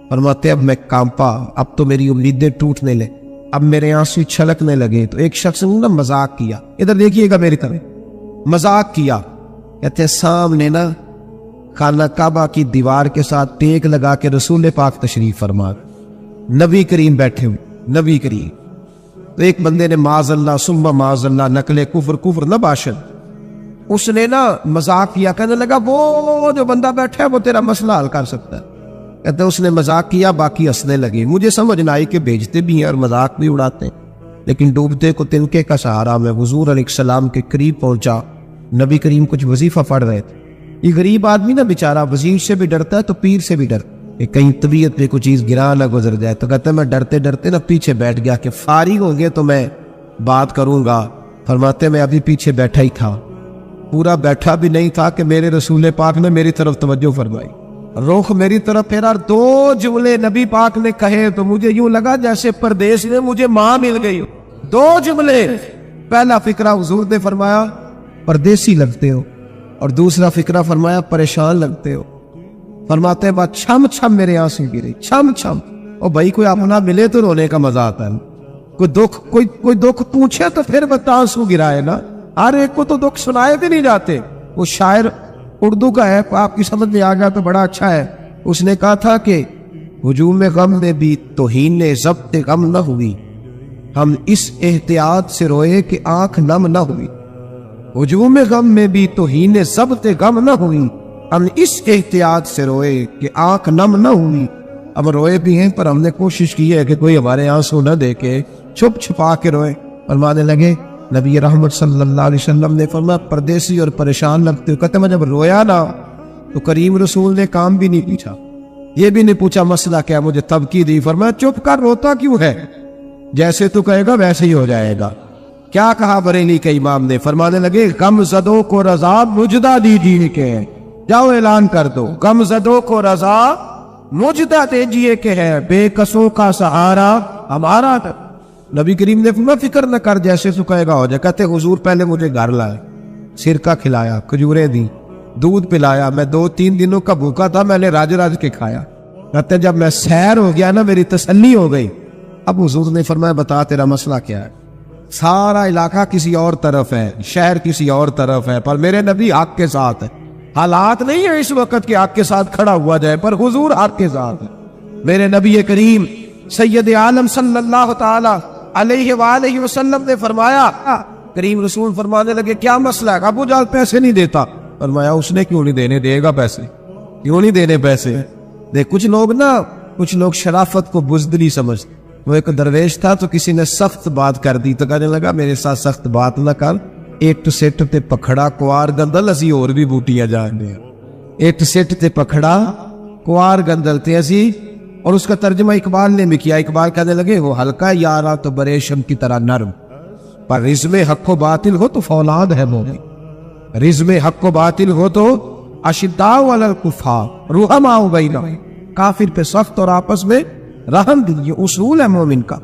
فرماتے اب میں کانپا، اب تو میری امیدیں ٹوٹنے لے، اب میرے آنسو چھلکنے لگے۔ تو ایک شخص نے مذاق کیا، ادھر دیکھیے گا میری طرف، مذاق کیا۔ کہتے سامنے نا خانہ کعبہ کی دیوار کے ساتھ ٹیک لگا کے رسول پاک تشریف فرما، نبی کریم بیٹھے ہوئے، نبی کریم۔ تو ایک بندے نے معاذ اللہ ثم معاذ اللہ نقل کفر نہ باشد، اس نے نا مذاق کیا، کہنے لگا وہ جو بندہ بیٹھا ہے وہ تیرا مسئلہ حل کر سکتا ہے۔ کہتے اس نے مذاق کیا، باقی ہنسنے لگے۔ مجھے سمجھ نہ آئی کہ بھیجتے بھی ہیں اور مذاق بھی اڑاتے ہیں، لیکن ڈوبتے کو تنکے کا سہارا میں حضور علیہ السلام کے قریب پہنچا۔ نبی کریم کچھ وظیفہ پڑھ رہے تھے۔ یہ غریب آدمی نا بیچارہ وزیر سے بھی ڈرتا ہے تو پیر سے بھی ڈرتا کہ کہیں طبیعت پہ کوئی چیز گرا نہ گزر جائے۔ تو کہتا ہے میں ڈرتے ڈرتے نا پیچھے بیٹھ گیا کہ فارغ ہوں گے تو میں بات کروں گا۔ فرماتے میں ابھی پیچھے بیٹھا ہی تھا، پورا بیٹھا بھی نہیں تھا کہ میرے رسول پاک نے میری طرف توجہ فرمائی، رخ میری طرف پھیرا، 2 جملے نبی پاک نے کہے تو مجھے یوں لگا جیسے پردیس میں مجھے ماں مل گئی۔ 2 جملے، پہلا فقرہ حضور نے فرمایا پردیسی لگتے ہو، اور دوسرا فقرہ فرمایا پریشان لگتے ہو۔ فرماتے ہیں بات چھم چھم میرے آنسو گرے، چھم چھم۔ اور بھائی کوئی اپنا ملے تو رونے کا مزہ آتا ہے، کوئی دکھ پوچھے تو پھر بتا آنسو گرائے نا، ہر ایک کو تو دکھ سنائے بھی نہیں جاتے۔ وہ شاعر اردو کا ہے، آپ کی سمجھ میں آ گیا تو بڑا اچھا ہے۔ اس نے کہا تھا کہ ہجوم غم میں بھی توہین ضبط غم نہ ہوئی، ہم اس احتیاط سے روئے کہ آنکھ نم نہ ہوئی۔ ہجوم غم میں بھی توہین ضبط غم نہ ہوئی، ہم اس احتیاط سے روئے کہ آنکھ نم نہ ہوئی۔ اب روئے بھی ہیں پر ہم نے کوشش کی ہے کہ کوئی ہمارے آنسو نہ دے کے چھپ چھپا کے روئے۔ فرمانے لگے نبی رحمت صلی اللہ علیہ وسلم نے فرمایا پردیسی اور پریشان لگتے ہو۔ کہتے میں جب رویا نا تو کریم رسول نے کام بھی نہیں پوچھا، یہ بھی نہیں پوچھا مسئلہ کیا، مجھے تبکی دی۔ فرمایا چپ کر، روتا کیوں ہے؟ جیسے تو کہے گا ویسے ہی ہو جائے گا۔ کیا کہا بریلی کے امام نے؟ فرمانے لگے غم زدوں کو رضا مجدہ دیجیے کہ جاؤ اعلان کر دو، غم زدوں کو رضا مجدہ دیجیے کہ ہے بے کسوں کا سہارا ہمارا۔ نبی کریم نے فرمایا فکر نہ کر، جیسے تو کہے گا ہو جائے۔ کہتے حضور پہلے مجھے گھر لائے، سرکہ کھلایا، کھجوریں دی، دودھ پلایا، میں 2-3 دنوں کا بھوکا تھا، میں نے راج راج کے کھایا۔ کہتے جب میں سیر ہو گیا نا میری تسلی ہو گئی۔ اب حضور نے فرمایا بتا تیرا مسئلہ کیا ہے؟ سارا علاقہ کسی اور طرف ہے، شہر کسی اور طرف ہے، پر میرے نبی حق کے ساتھ ہے۔ حالات نہیں ہے اس وقت کہ حق کے ساتھ کھڑا ہوا جائے، پر حضور حق کے ساتھ ہے۔ میرے نبی کریم سید عالم صلی اللہ تعالی علیہ وآلہ وسلم نے فرمایا، کریم رسول فرمانے لگے کیا مسئلہ ہے؟ ابو جہل پیسے نہیں دیتا۔ فرمایا اس نے کیوں نہیں دینے، دے گا پیسے، کیوں نہیں دینے پیسے؟ دیکھ کچھ لوگ شرافت کو بزدلی سمجھتے۔ وہ ایک درویش تھا تو کسی نے سخت بات کر دی تو کہنے لگا میرے ساتھ سخت بات نہ کر، ایٹ سیٹ تے پکھڑا کوار گندل اسی اور بھی بوٹیاں جان دے، ایٹ سیٹ تے پکھڑا کوار گندل تے اسی۔ اور اس کا ترجمہ اقبال نے بھی کیا۔ اقبال کہنے لگے وہ ہلکا یارا تو بریشم کی طرح نرم، پر رزم حق و باطل ہو تو فولاد ہے مومن، رزم حق و باطل ہو تو اشداء علی الکفار رحماء بینہم، کافر پہ سخت اور آپس میں رحم دل، یہ اصول ہے مومن کا۔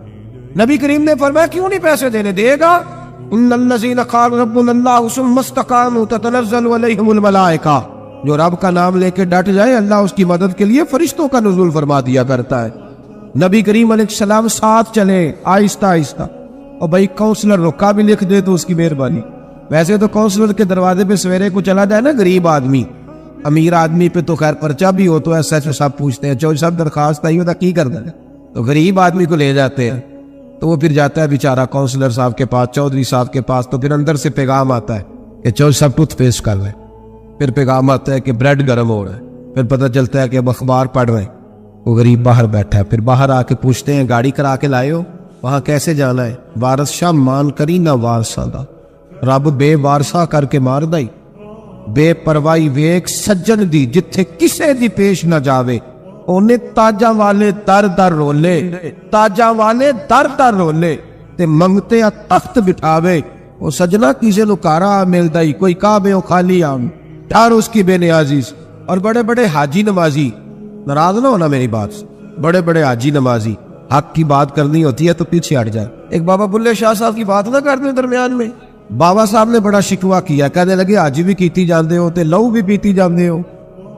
نبی کریم نے فرمایا کیوں نہیں پیسے دینے، دے گا۔ ان الذین قالوا ربنا اللہ ثم استقاموا تتنزل علیہم الملائکہ، جو رب کا نام لے کے ڈٹ جائے اللہ اس کی مدد کے لیے فرشتوں کا نزول فرما دیا کرتا ہے۔ نبی کریم علیہ السلام ساتھ چلے آہستہ آہستہ، اور بھائی کونسلر رکا بھی لکھ دے تو اس کی مہربانی۔ ویسے تو کونسلر کے دروازے پہ سویرے کو چلا جائے نا غریب آدمی، امیر آدمی پہ تو خیر پرچہ بھی ہو تو ایسا سب پوچھتے ہیں، جو سب درخواست آئی ہوتا کی کرتا ہے، تو غریب آدمی کو لے جاتے ہیں، تو وہ پھر جاتا ہے بیچارہ کونسلر صاحب کے پاس، چودھری صاحب کے پاس، تو پھر اندر سے پیغام آتا ہے کہ چودھری صاحب ٹوتھ پیسٹ کر رہے ہیں، پھر پیغام آتا ہے کہ بریڈ گرم ہو رہا ہے، پھر پتہ چلتا ہے کہ اب اخبار پڑھ رہے ہیں، وہ غریب باہر بیٹھا ہے، پھر باہر آ کے پوچھتے ہیں گاڑی کرا کے لائے ہو، وہاں کیسے جانا ہے؟ وارث شاہ مان کری نہ وارثہ دا، رب بے وارثہ کر کے مار دائی، بے پروائی ویک سجن دی جتھے کسے دی پیش نہ جاوے، اونے تاجاں والے در در رولے، تاجاں والے در در رولے تے منگتے آ تخت بٹھاوے، وہ سجنا کسے لکارا ملدا ہی کوئی کعبے او خالی آم ڈر اس کی بے نیازی سے۔ اور بڑے بڑے حاجی نمازی، ناراض نہ ہونا میری بات سے، بڑے بڑے حاجی نمازی حق کی بات کرنی ہوتی ہے تو پیچھے ہٹ جائے۔ ایک بابا بلے شاہ صاحب کی بات نہ کرتے درمیان میں، بابا صاحب نے بڑا شکوہ کیا، کہنے لگے حج بھی کیتی جاندے ہو تے لہو بھی پیتی جاندے ہو،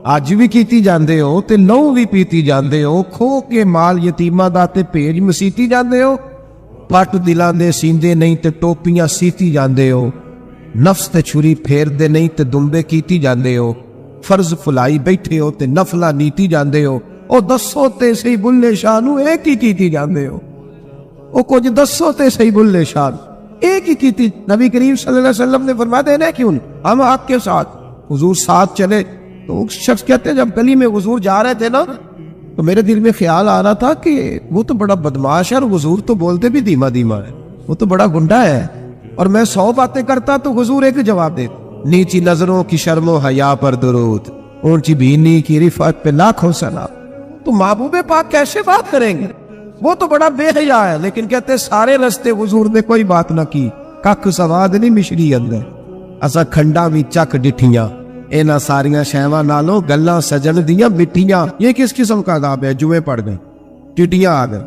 حج بھی کیتی جاندے ہو تے لہو بھی پیتی جاندے ہو، کھو کے مال یتیماں دا تے بھیج مسیتی جاندے ہو، پٹ دلاں دے سیندے نہیں تے ٹوپیاں سیتی جاندے ہو، نفس تے چھری پھیر دے نہیں تے دمبے کیتی جاندے ہو، فرض فلائی بیٹھے ہو تے نفلا نیتی جاندے ہو، او دسو تے صحیح بلے شاہ نو ایک ہی کیتی جاندے ہو، او کچھ دسو تے صحیح بلے شاہ ایک ہی کیتی۔ نبی کریم صلی اللہ علیہ وسلم نے فرما دینا کیوں ہم آپ کے ساتھ، حضور ساتھ چلے، تو شخص کہتے ہیں جب گلی میں حضور جا رہے تھے نا تو میرے دل میں خیال آ رہا تھا کہ وہ تو بڑا بدماش ہے اور حضور تو بولتے بھی دھیما دھیما ہے، وہ تو بڑا گنڈا ہے، اور میں 100 باتیں کرتا تو حضور ایک جواب دے، نیچی نظروں کی شرم و حیا پر درود، اونچی بینی کی رفعت پہ لاکھوں سلام۔ تو محبوب پاک کیسے بات کریں گے؟ وہ تو بڑا بے حیا ہے، لیکن کہتے سارے رستے حضور نے کوئی بات نہ کی، کک سواد نہیں مشری اندر، اسا کھنڈا بھی چک ڈٹھیاں، اینا ساریاں شہواں نالوں گلاں سجن دیاں مٹھیاں۔ یہ کس قسم کا عذاب ہے؟ جوئے پڑ گئے، ٹٹیاں آ گئے،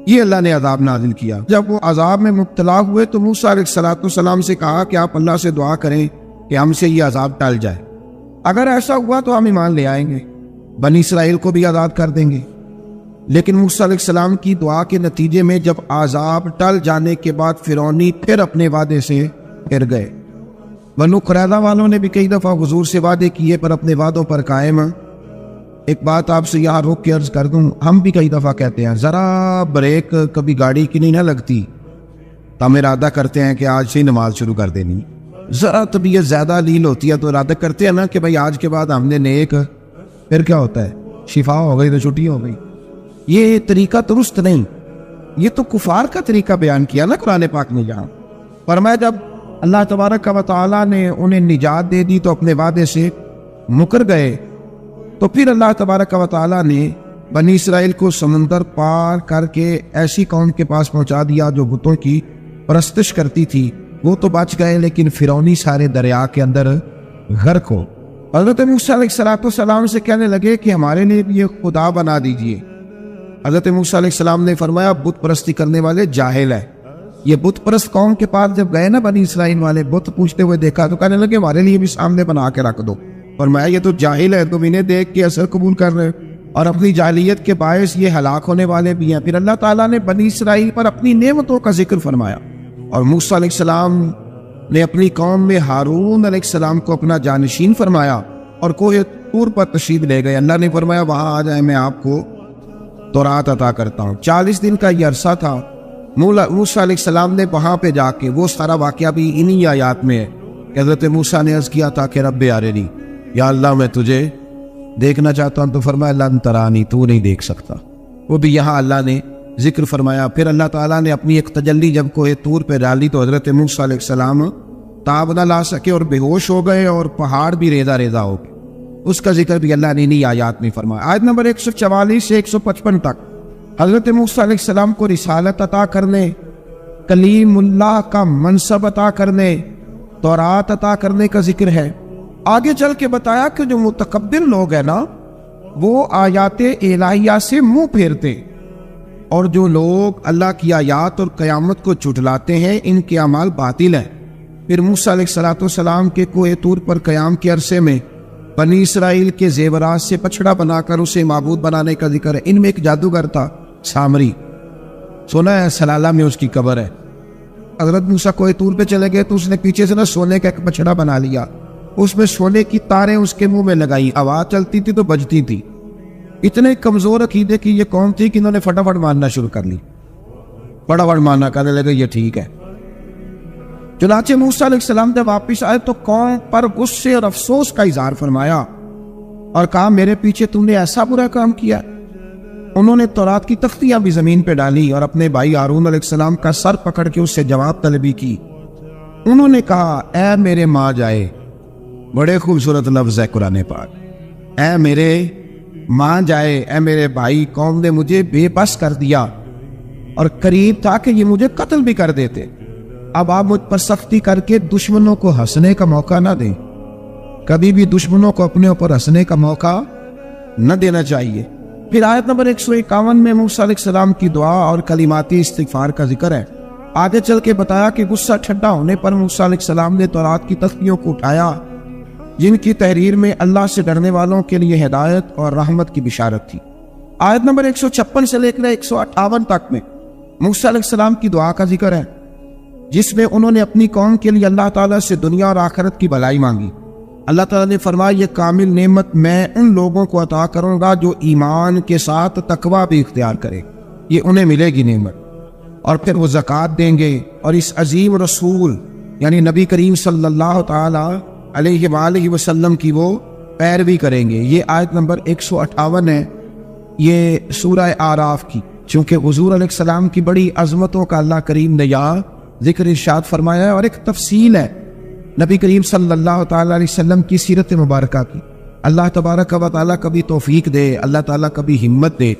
یہ اللہ نے عذاب نازل کیا۔ جب وہ عذاب میں مبتلا ہوئے تو موسیٰ علیہ السلام سے کہا کہ آپ اللہ سے دعا کریں کہ ہم سے یہ عذاب ٹل جائے، اگر ایسا ہوا تو ہم ایمان لے آئیں گے، بنی اسرائیل کو بھی آزاد کر دیں گے۔ لیکن موسیٰ علیہ السلام کی دعا کے نتیجے میں جب عذاب ٹل جانے کے بعد فرعونی پھر اپنے وعدے سے پھر گئے۔ بنو قریظہ والوں نے بھی کئی دفعہ حضور سے وعدے کیے پر اپنے وعدوں پر قائم ہیں۔ ایک بات آپ سے یہاں روک کے عرض کر دوں، ہم بھی کئی دفعہ کہتے ہیں ذرا بریک کبھی گاڑی کی نہیں نہ لگتی تو ہم ارادہ کرتے ہیں کہ آج سے ہی نماز شروع کر دینی، ذرا طبیعت زیادہ لیل ہوتی ہے تو ارادہ کرتے ہیں نا کہ بھائی آج کے بعد ہم نے نیک، پھر کیا ہوتا ہے شفا ہو گئی تو چھٹی ہو گئی۔ یہ طریقہ درست نہیں، یہ تو کفار کا طریقہ بیان کیا نا قرآن پاک نے جہاں فرمایا جب اللہ تبارک و تعالیٰ نے انہیں نجات دے دی تو اپنے وعدے سے مکر گئے، تو پھر اللہ تبارک و تعالیٰ نے بنی اسرائیل کو سمندر پار کر کے ایسی قوم کے پاس پہنچا دیا جو بتوں کی پرستش کرتی تھی، وہ تو بچ گئے لیکن فرعونی سارے دریا کے اندر غرق ہو۔ حضرت موسیٰ علیہ السلام سے کہنے لگے کہ ہمارے لیے بھی یہ خدا بنا دیجئے۔ حضرت موسیٰ علیہ السلام نے فرمایا بت پرستی کرنے والے جاہل ہیں۔ یہ بت پرست قوم کے پاس جب گئے نا بنی اسرائیل والے، بت پوچھتے ہوئے دیکھا تو کہنے لگے ہمارے لیے بھی سامنے بنا کے رکھ دو۔ فرمایا یہ تو جاہل ہے، تم انہیں دیکھ کے اثر قبول کر رہے اور اپنی جاہلیت کے باعث یہ ہلاک ہونے والے بھی ہیں۔ پھر اللہ تعالیٰ نے بنی اسرائیل پر اپنی نعمتوں کا ذکر فرمایا اور موسیٰ علیہ السلام نے اپنی قوم میں ہارون علیہ السلام کو اپنا جانشین فرمایا اور کوہ طور پر تشریف لے گئے۔ اللہ نے فرمایا وہاں آ جائے، میں آپ کو تورات عطا کرتا ہوں۔ 40 دن کا یہ عرصہ تھا۔ موسیٰ علیہ السلام نے وہاں پہ جا کے، وہ سارا واقعہ بھی انہی آیات میں ہے کہ حضرت موسیٰ نے عرض کیا تھا کہ رب ارنی، یا اللہ میں تجھے دیکھنا چاہتا ہوں، تو فرمایا لن ترانی، تو نہیں دیکھ سکتا۔ وہ بھی یہاں اللہ نے ذکر فرمایا۔ پھر اللہ تعالیٰ نے اپنی ایک تجلی جب کوہ طور پہ ڈالی تو حضرت موسیٰ علیہ السلام تاب نہ لا سکے اور بے ہوش ہو گئے اور پہاڑ بھی ریزہ ریزہ ہو گئے۔ اس کا ذکر بھی اللہ نے انہی آیات میں فرمایا۔ آیت نمبر 144 سے 155 تک حضرت موسیٰ علیہ السلام کو رسالت عطا کرنے، کلیم اللہ کا منصب عطا کرنے، تورات عطا کرنے کا ذکر ہے۔ آگے چل کے بتایا کہ جو متکبر لوگ ہیں نا وہ آیات الہیہ سے منہ پھیرتے، اور جو لوگ اللہ کی آیات اور قیامت کو جھٹلاتے ہیں ان کے اعمال باطل ہیں۔ پھر موسیٰ علیہ السلام کے کوہ طور پر قیام کے عرصے میں بنی اسرائیل کے زیورات سے پچھڑا بنا کر اسے معبود بنانے کا ذکر ہے۔ ان میں ایک جادوگر تھا، سامری، سونا ہے سلالہ میں اس کی قبر ہے۔ حضرت موسیٰ کوہ طور پہ چلے گئے تو اس نے پیچھے سے نا سونے کا ایک بچڑا بنا لیا، اس میں سونے کی تاریں اس کے منہ میں لگائی، آواز چلتی تھی تو بجتی تھی۔ اتنے کمزور عقیدے کی یہ قوم تھی کہ انہوں نے فٹافٹ ماننا شروع کر لی، فٹافٹ ماننا، کہنے لگے یہ ٹھیک ہے۔ چنانچہ موسیٰ علیہ السلام جب واپس آئے تو قوم پر غصے اور افسوس کا اظہار فرمایا اور کہا میرے پیچھے تم نے ایسا برا کام کیا۔ انہوں نے تورات کی تختیاں بھی زمین پہ ڈالی اور اپنے بھائی ہارون علیہ السلام کا سر پکڑ کے اس سے جواب طلبی کی۔ انہوں نے کہا اے میرے ماں جائے، بڑے خوبصورت لفظ ہے قرآن پاک، اے میرے ماں جائے، اے میرے بھائی، قوم نے مجھے بے بس کر دیا اور قریب تھا کہ یہ مجھے قتل بھی کر دیتے۔ اب آپ مجھ پر سختی کر کے دشمنوں کو ہنسنے کا موقع نہ دیں، کبھی بھی دشمنوں کو اپنے اوپر ہنسنے کا موقع نہ دینا چاہیے۔ پھر آیت نمبر 151 میں موسیٰ علیہ السلام کی دعا اور کلماتی استغفار کا ذکر ہے۔ آگے چل کے بتایا کہ غصہ ٹھنڈا ہونے پر موسیٰ علیہ السلام نے تورات کی تختیوں کو اٹھایا جن کی تحریر میں اللہ سے ڈرنے والوں کے لیے ہدایت اور رحمت کی بشارت تھی۔ آیت نمبر 156 سے لے کر 158 تک میں موسیٰ علیہ السلام کی دعا کا ذکر ہے، جس میں انہوں نے اپنی قوم کے لیے اللہ تعالیٰ سے دنیا اور آخرت کی بھلائی مانگی۔ اللہ تعالیٰ نے فرمایا یہ کامل نعمت میں ان لوگوں کو عطا کروں گا جو ایمان کے ساتھ تقوی بھی اختیار کرے، یہ انہیں ملے گی نعمت، اور پھر وہ زکوٰۃ دیں گے اور اس عظیم رسول یعنی نبی کریم صلی اللہ تعالیٰ علیہ وآلہ وسلم کی وہ پیروی کریں گے۔ یہ آیت نمبر 158 ہے، یہ سورہ آراف کی، چونکہ حضور علیہ السلام کی بڑی عظمتوں کا اللہ کریم نے یہاں ذکر ارشاد فرمایا ہے، اور ایک تفصیل ہے نبی کریم صلی اللہ تعالیٰ علیہ وسلم کی سیرت مبارکہ کی۔ اللہ تبارک و تعالیٰ کبھی توفیق دے، اللہ تعالیٰ کبھی ہمت دے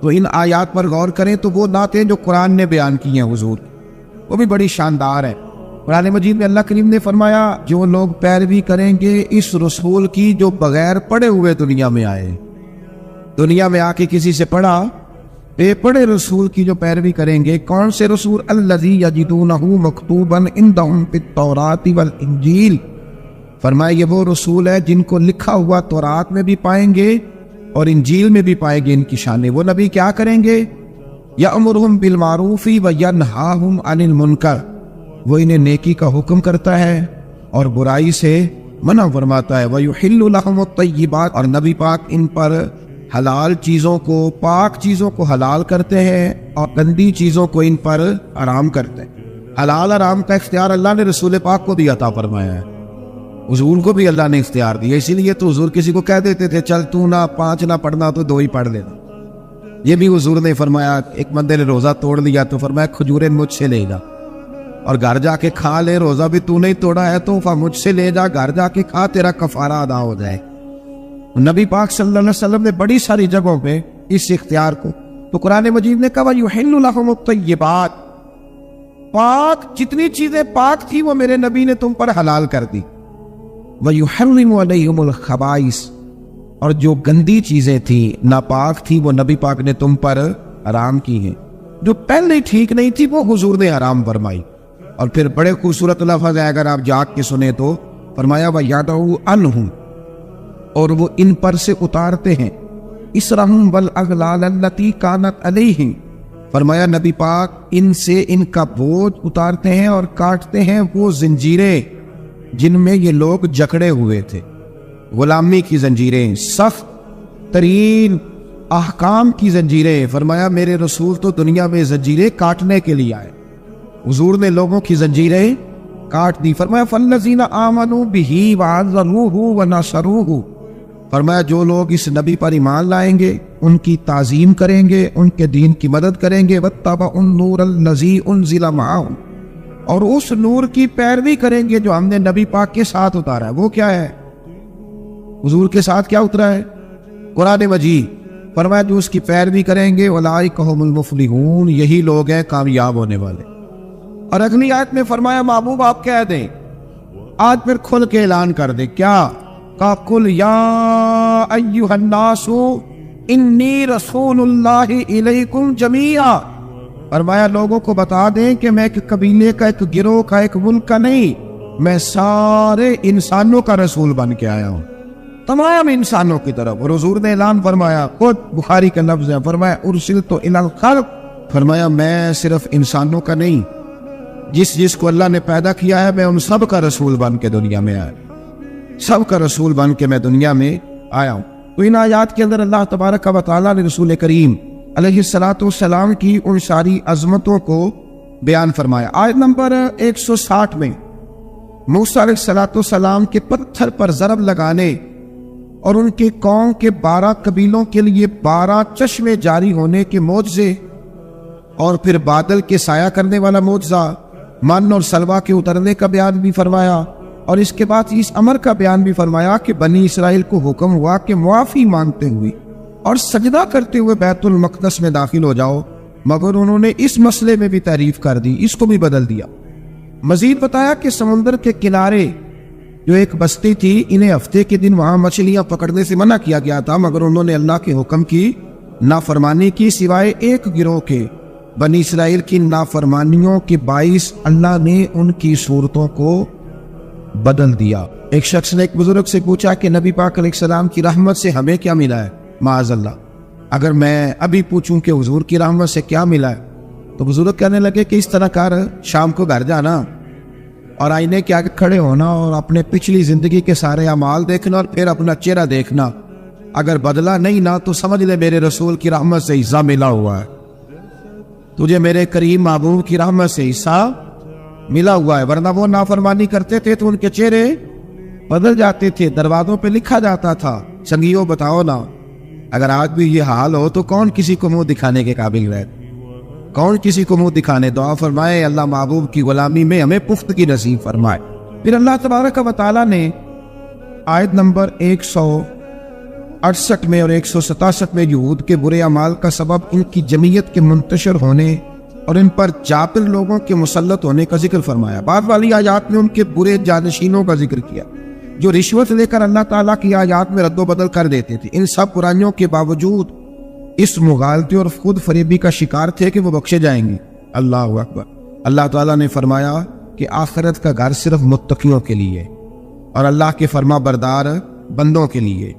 تو ان آیات پر غور کریں تو وہ نعتیں جو قرآن نے بیان کی ہیں حضور، وہ بھی بڑی شاندار ہے۔ قرآن مجید میں اللہ کریم نے فرمایا جو لوگ پیروی کریں گے اس رسول کی جو بغیر پڑھے ہوئے دنیا میں آئے، دنیا میں آ کے کسی سے پڑھا، بے پڑھے رسول کی جو پیروی کریں گے۔ کون سے رسول؟ الذی یجدونہ مکتوبا عندہم فی التوراۃ والانجیل، فرمایا یہ وہ رسول ہے جن کو لکھا ہوا تورات میں بھی پائیں گے اور انجیل میں بھی پائیں گے ان کی شانیں۔ وہ نبی کیا کریں گے؟ یأمرہم بالمعروف وینہاہم عن المنکر، وہ انہیں نیکی کا حکم کرتا ہے اور برائی سے منع فرماتا ہے۔ وَيُحِلُّ لَهُمُ الطَّيِّبَاتِ، اور نبی پاک ان پر حلال چیزوں کو، پاک چیزوں کو حلال کرتے ہیں اور گندی چیزوں کو ان پر حرام کرتے ہیں۔ حلال حرام کا اختیار اللہ نے رسول پاک کو بھی عطا فرمایا ہے، حضور کو بھی اللہ نے اختیار دیا، اسی لیے تو حضور کسی کو کہہ دیتے تھے چل تو نہ 5 نہ پڑھنا تو 2 ہی پڑھ لینا۔ یہ بھی حضور نے فرمایا، ایک بندے نے روزہ توڑ لیا تو فرمایا کھجوریں مجھ سے لے جا اور گھر جا کے کھا لے، روزہ بھی تو نہیں توڑا ہے تو مجھ سے لے جا، گھر جا کے کھا، تیرا کفارہ ادا ہو جائے۔ نبی پاک صلی اللہ علیہ وسلم نے بڑی ساری جگہوں پہ اس اختیار کو، تو قرآن مجید نے کہا وَيُحِلُّ لَهُمُ الطَّيِّبَاتِ، پاک جتنی چیزیں پاک تھی وہ میرے نبی نے تم پر حلال کر دی۔ وَيُحَرِّمُ عَلَيْهِمُ الْخَبَائِثَ، اور جو گندی چیزیں تھیں، ناپاک تھی، وہ نبی پاک نے تم پر حرام کی ہیں، جو پہلے ٹھیک نہیں تھی وہ حضور نے حرام فرمائی۔ اور پھر بڑے خوبصورت لفظ ہے، اگر آپ جاگ کے سنیں تو فرمایا وَيَدْعُ عَنْهُمْ، اور وہ ان پر سے اتارتے ہیں اِسْرَهُمْ وَالْأَغْلَالَ الَّتِي كَانَتْ عَلَيْهِمْ، فرمایا نبی پاک ان سے ان کا بوجھ اتارتے ہیں اور کاٹتے ہیں وہ زنجیریں جن میں یہ لوگ جکڑے ہوئے تھے، غلامی کی زنجیریں، سخت ترین احکام کی زنجیریں۔ فرمایا میرے رسول تو دنیا میں زنجیریں کاٹنے کے لیے آئے، حضور نے لوگوں کی زنجیریں کاٹ دی۔ فرمایا فَالَّذِينَ آمَنُوا بِهِ وَعَزَّرُوهُ وَنَصَرُوهُ، فرمایا جو لوگ اس نبی پر ایمان لائیں گے، ان کی تعظیم کریں گے، ان کے دین کی مدد کریں گے، وَاتَّبَعُوا النُّورَ الَّذِي أُنزِلَ مَعَهُ، اور اس نور کی پیروی کریں گے جو ہم نے نبی پاک کے ساتھ اتارا ہے۔ وہ کیا ہے؟ حضور کے ساتھ کیا اترا ہے؟ قرآن مجید۔ فرمایا جو اس کی پیروی کریں گے اولئک هم المفلحون، یہی لوگ ہیں کامیاب ہونے والے۔ اور اگلی آیت میں فرمایا محبوب آپ کہہ دیں، آج پھر کھل کے اعلان کر دیں، کیا کہا؟ قل یا ایھا الناس انی رسول اللہ الیکم جمیعا، فرمایا لوگوں کو بتا دیں کہ میں ایک قبیلے کا، ایک گروہ کا، ایک ملک کا نہیں، میں سارے انسانوں کا رسول بن کے آیا ہوں۔ تمام انسانوں کی طرف. اور حضور نے اعلان فرمایا، خود بخاری کا لفظ ہے، فرمایا ارسلت الی الخلق، فرمایا میں صرف انسانوں کا نہیں، جس کو اللہ نے پیدا کیا ہے میں ان سب کا رسول بن کے دنیا میں آیا، سب کا رسول بن کے میں دنیا میں آیا ہوں. تو ان آیات کے اندر اللہ تبارک و تعالیٰ نے رسول کریم علیہ الصلاۃ والسلام کی ان ساری عظمتوں کو بیان فرمایا. آیت نمبر 160 میں موسیٰ علیہ الصلاۃ والسلام کے پتھر پر ضرب لگانے اور ان کے قوم کے 12 قبیلوں کے لیے 12 چشمے جاری ہونے کے معجزے، اور پھر بادل کے سایہ کرنے والا معجزہ، من اور سلوہ کے اترنے کا بیان بھی فرمایا، اور اس کے بعد اس امر کا بیان بھی فرمایا کہ بنی اسرائیل کو حکم ہوا کہ معافی مانگتے ہوئے اور سجدہ کرتے ہوئے بیت المقدس میں داخل ہو جاؤ، مگر انہوں نے اس مسئلے میں بھی تعریف کر دی، اس کو بھی بدل دیا. مزید بتایا کہ سمندر کے کنارے جو ایک بستی تھی، انہیں ہفتے کے دن وہاں مچھلیاں پکڑنے سے منع کیا گیا تھا، مگر انہوں نے اللہ کے حکم کی نافرمانی کی، سوائے ایک گروہ کے. بنی اسرائیل کی نافرمانیوں کے باعث اللہ نے ان کی صورتوں کو بدل دیا. ایک شخص نے ایک بزرگ سے پوچھا کہ نبی پاک علیہ السلام کی رحمت سے ہمیں کیا ملا ہے؟ معاذ اللہ، اگر میں ابھی پوچھوں کہ حضور کی رحمت سے کیا ملا ہے، تو بزرگ کہنے لگے کہ اس طرح کر، شام کو گھر جانا اور آئینے کے آگے کھڑے ہونا اور اپنے پچھلی زندگی کے سارے اعمال دیکھنا اور پھر اپنا چہرہ دیکھنا، اگر بدلا نہیں نہ تو سمجھ لے میرے رسول کی رحمت سے حصہ ملا ہوا ہے، تجھے میرے کریم محبوب کی رحمت سے حصہ ملا ہوا ہے. ورنہ وہ نافرمانی کرتے تھے تو ان کے چہرے بدل جاتے تھے، دروازوں پہ لکھا جاتا تھا. سنگیو بتاؤ نا، اگر آج بھی یہ حال ہو تو کون کسی کو منہ دکھانے کے قابل رہے؟ کون کسی کو منہ دکھانے؟ دعا فرمائے اللہ محبوب کی غلامی میں ہمیں پختگی نصیب فرمائے. پھر اللہ تبارک و تعالیٰ نے آیت نمبر 168 میں اور 167 میں یہود کے برے اعمال کا سبب ان کی جمعیت کے منتشر ہونے اور ان پر جابر لوگوں کے مسلط ہونے کا ذکر فرمایا. بعد والی آیات میں ان کے برے جانشینوں کا ذکر کیا جو رشوت لے کر اللہ تعالیٰ کی آیات میں رد و بدل کر دیتے تھے. ان سب برائیوں کے باوجود اس مغالطے اور خود فریبی کا شکار تھے کہ وہ بخشے جائیں گے. اللہ اکبر. اللہ تعالیٰ نے فرمایا کہ آخرت کا گھر صرف متقیوں کے لیے اور اللہ کے فرما بردار بندوں کے لیے.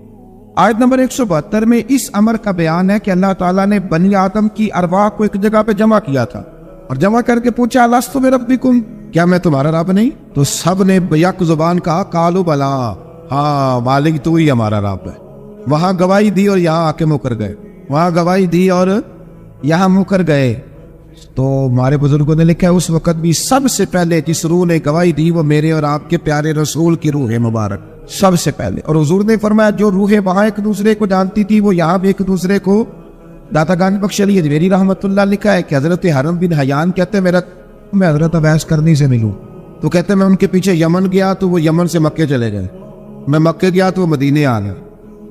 آیت نمبر 172 میں اس امر کا بیان ہے کہ اللہ تعالیٰ نے بنی آدم کی ارواح کو ایک جگہ پہ جمع کیا تھا اور جمع کر کے پوچھا الستو بربکم، کیا میں تمہارا رب نہیں؟ تو سب نے بیک زبان کہا قالوا بلا، ہاں مالک تو ہی ہمارا رب ہے. وہاں گواہی دی اور یہاں آ کے مکر گئے، وہاں گواہی دی اور یہاں مکر گئے. تو ہمارے بزرگوں نے لکھا ہے اس وقت بھی سب سے پہلے جس روح نے گواہی دی وہ میرے اور آپ کے پیارے رسول کی روح مبارک سب سے پہلے. اور حضور نے فرمایا جو روحیں وہاں ایک دوسرے کو جانتی تھی وہ یہاں بھی ایک دوسرے کو. داتا گان بخش علی اجمیری رحمۃ اللہ لکھا ہے کہ حضرت حرم بن حیان کہتے ہیں میں حضرت اویس کرنی سے ملوں، تو کہتے ہیں میں ان کے پیچھے یمن گیا تو وہ یمن سے مکے چلے گئے، میں مکے گیا تو وہ مدینے آ گئے،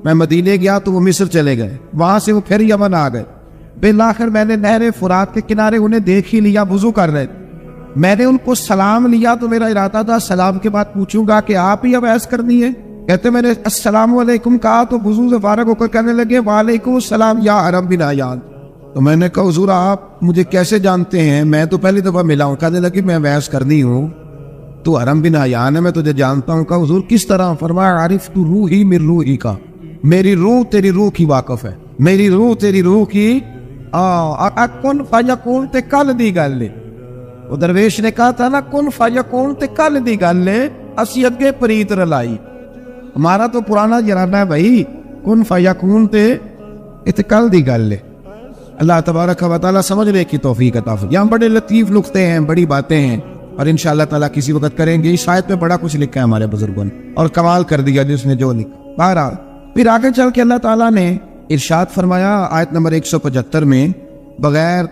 میں مدینے گیا تو وہ مصر چلے گئے، وہاں سے وہ پھر یمن آ گئے. بالآخر میں نے نہر فرات کے کنارے انہیں دیکھ ہی لیا، وضو کر رہے، میں نے ان کو سلام لیا تو میرا ارادہ تھا سلام کے بعد پوچھوں گا کہ آپ ہی اویس کرنی ہے. کہتے میں نے السلام علیکم کہا تو وضو سے فارغ ہو کر کہنے لگے وعلیکم السلام یا حرم بن حیان. تو میں نے کہا حضور آپ مجھے کیسے جانتے ہیں؟ میں تو پہلی دفعہ ملا ہوں. کہنے لگے میں اویس کرنی ہوں، تو حرم بن حیان ہے، میں تجھے جانتا ہوں. کہا حضور کس طرح؟ فرمایا عرفت روحی من روحی کا، میری روح تیری روح کی واقف ہے، میری روح تیری روح کی. کن فیکون تے کل دی گل ہے. وہ درویش نے کہا تھا نا کن فیکون تے کل دی گل ہے، اسی اگے پریت رلائی. ہمارا تو پرانا جرانہ ہے بھائی، کن فیکون تے کل دی گل ہے. اللہ تبارک و تعالیٰ سمجھنے کی توفیق عطا فرمائے. یہاں بڑے لطیف نقطے ہیں، بڑی باتیں ہیں، اور انشاءاللہ تعالیٰ کسی وقت کریں گے. اس آیت میں بڑا کچھ لکھا ہے ہمارے بزرگوں نے اور کمال کر دیا جس نے جو لکھا. بہرحال پھر آگے چل کے اللہ تعالیٰ نے ارشاد فرمایا آیت نمبر 175 میں بغیر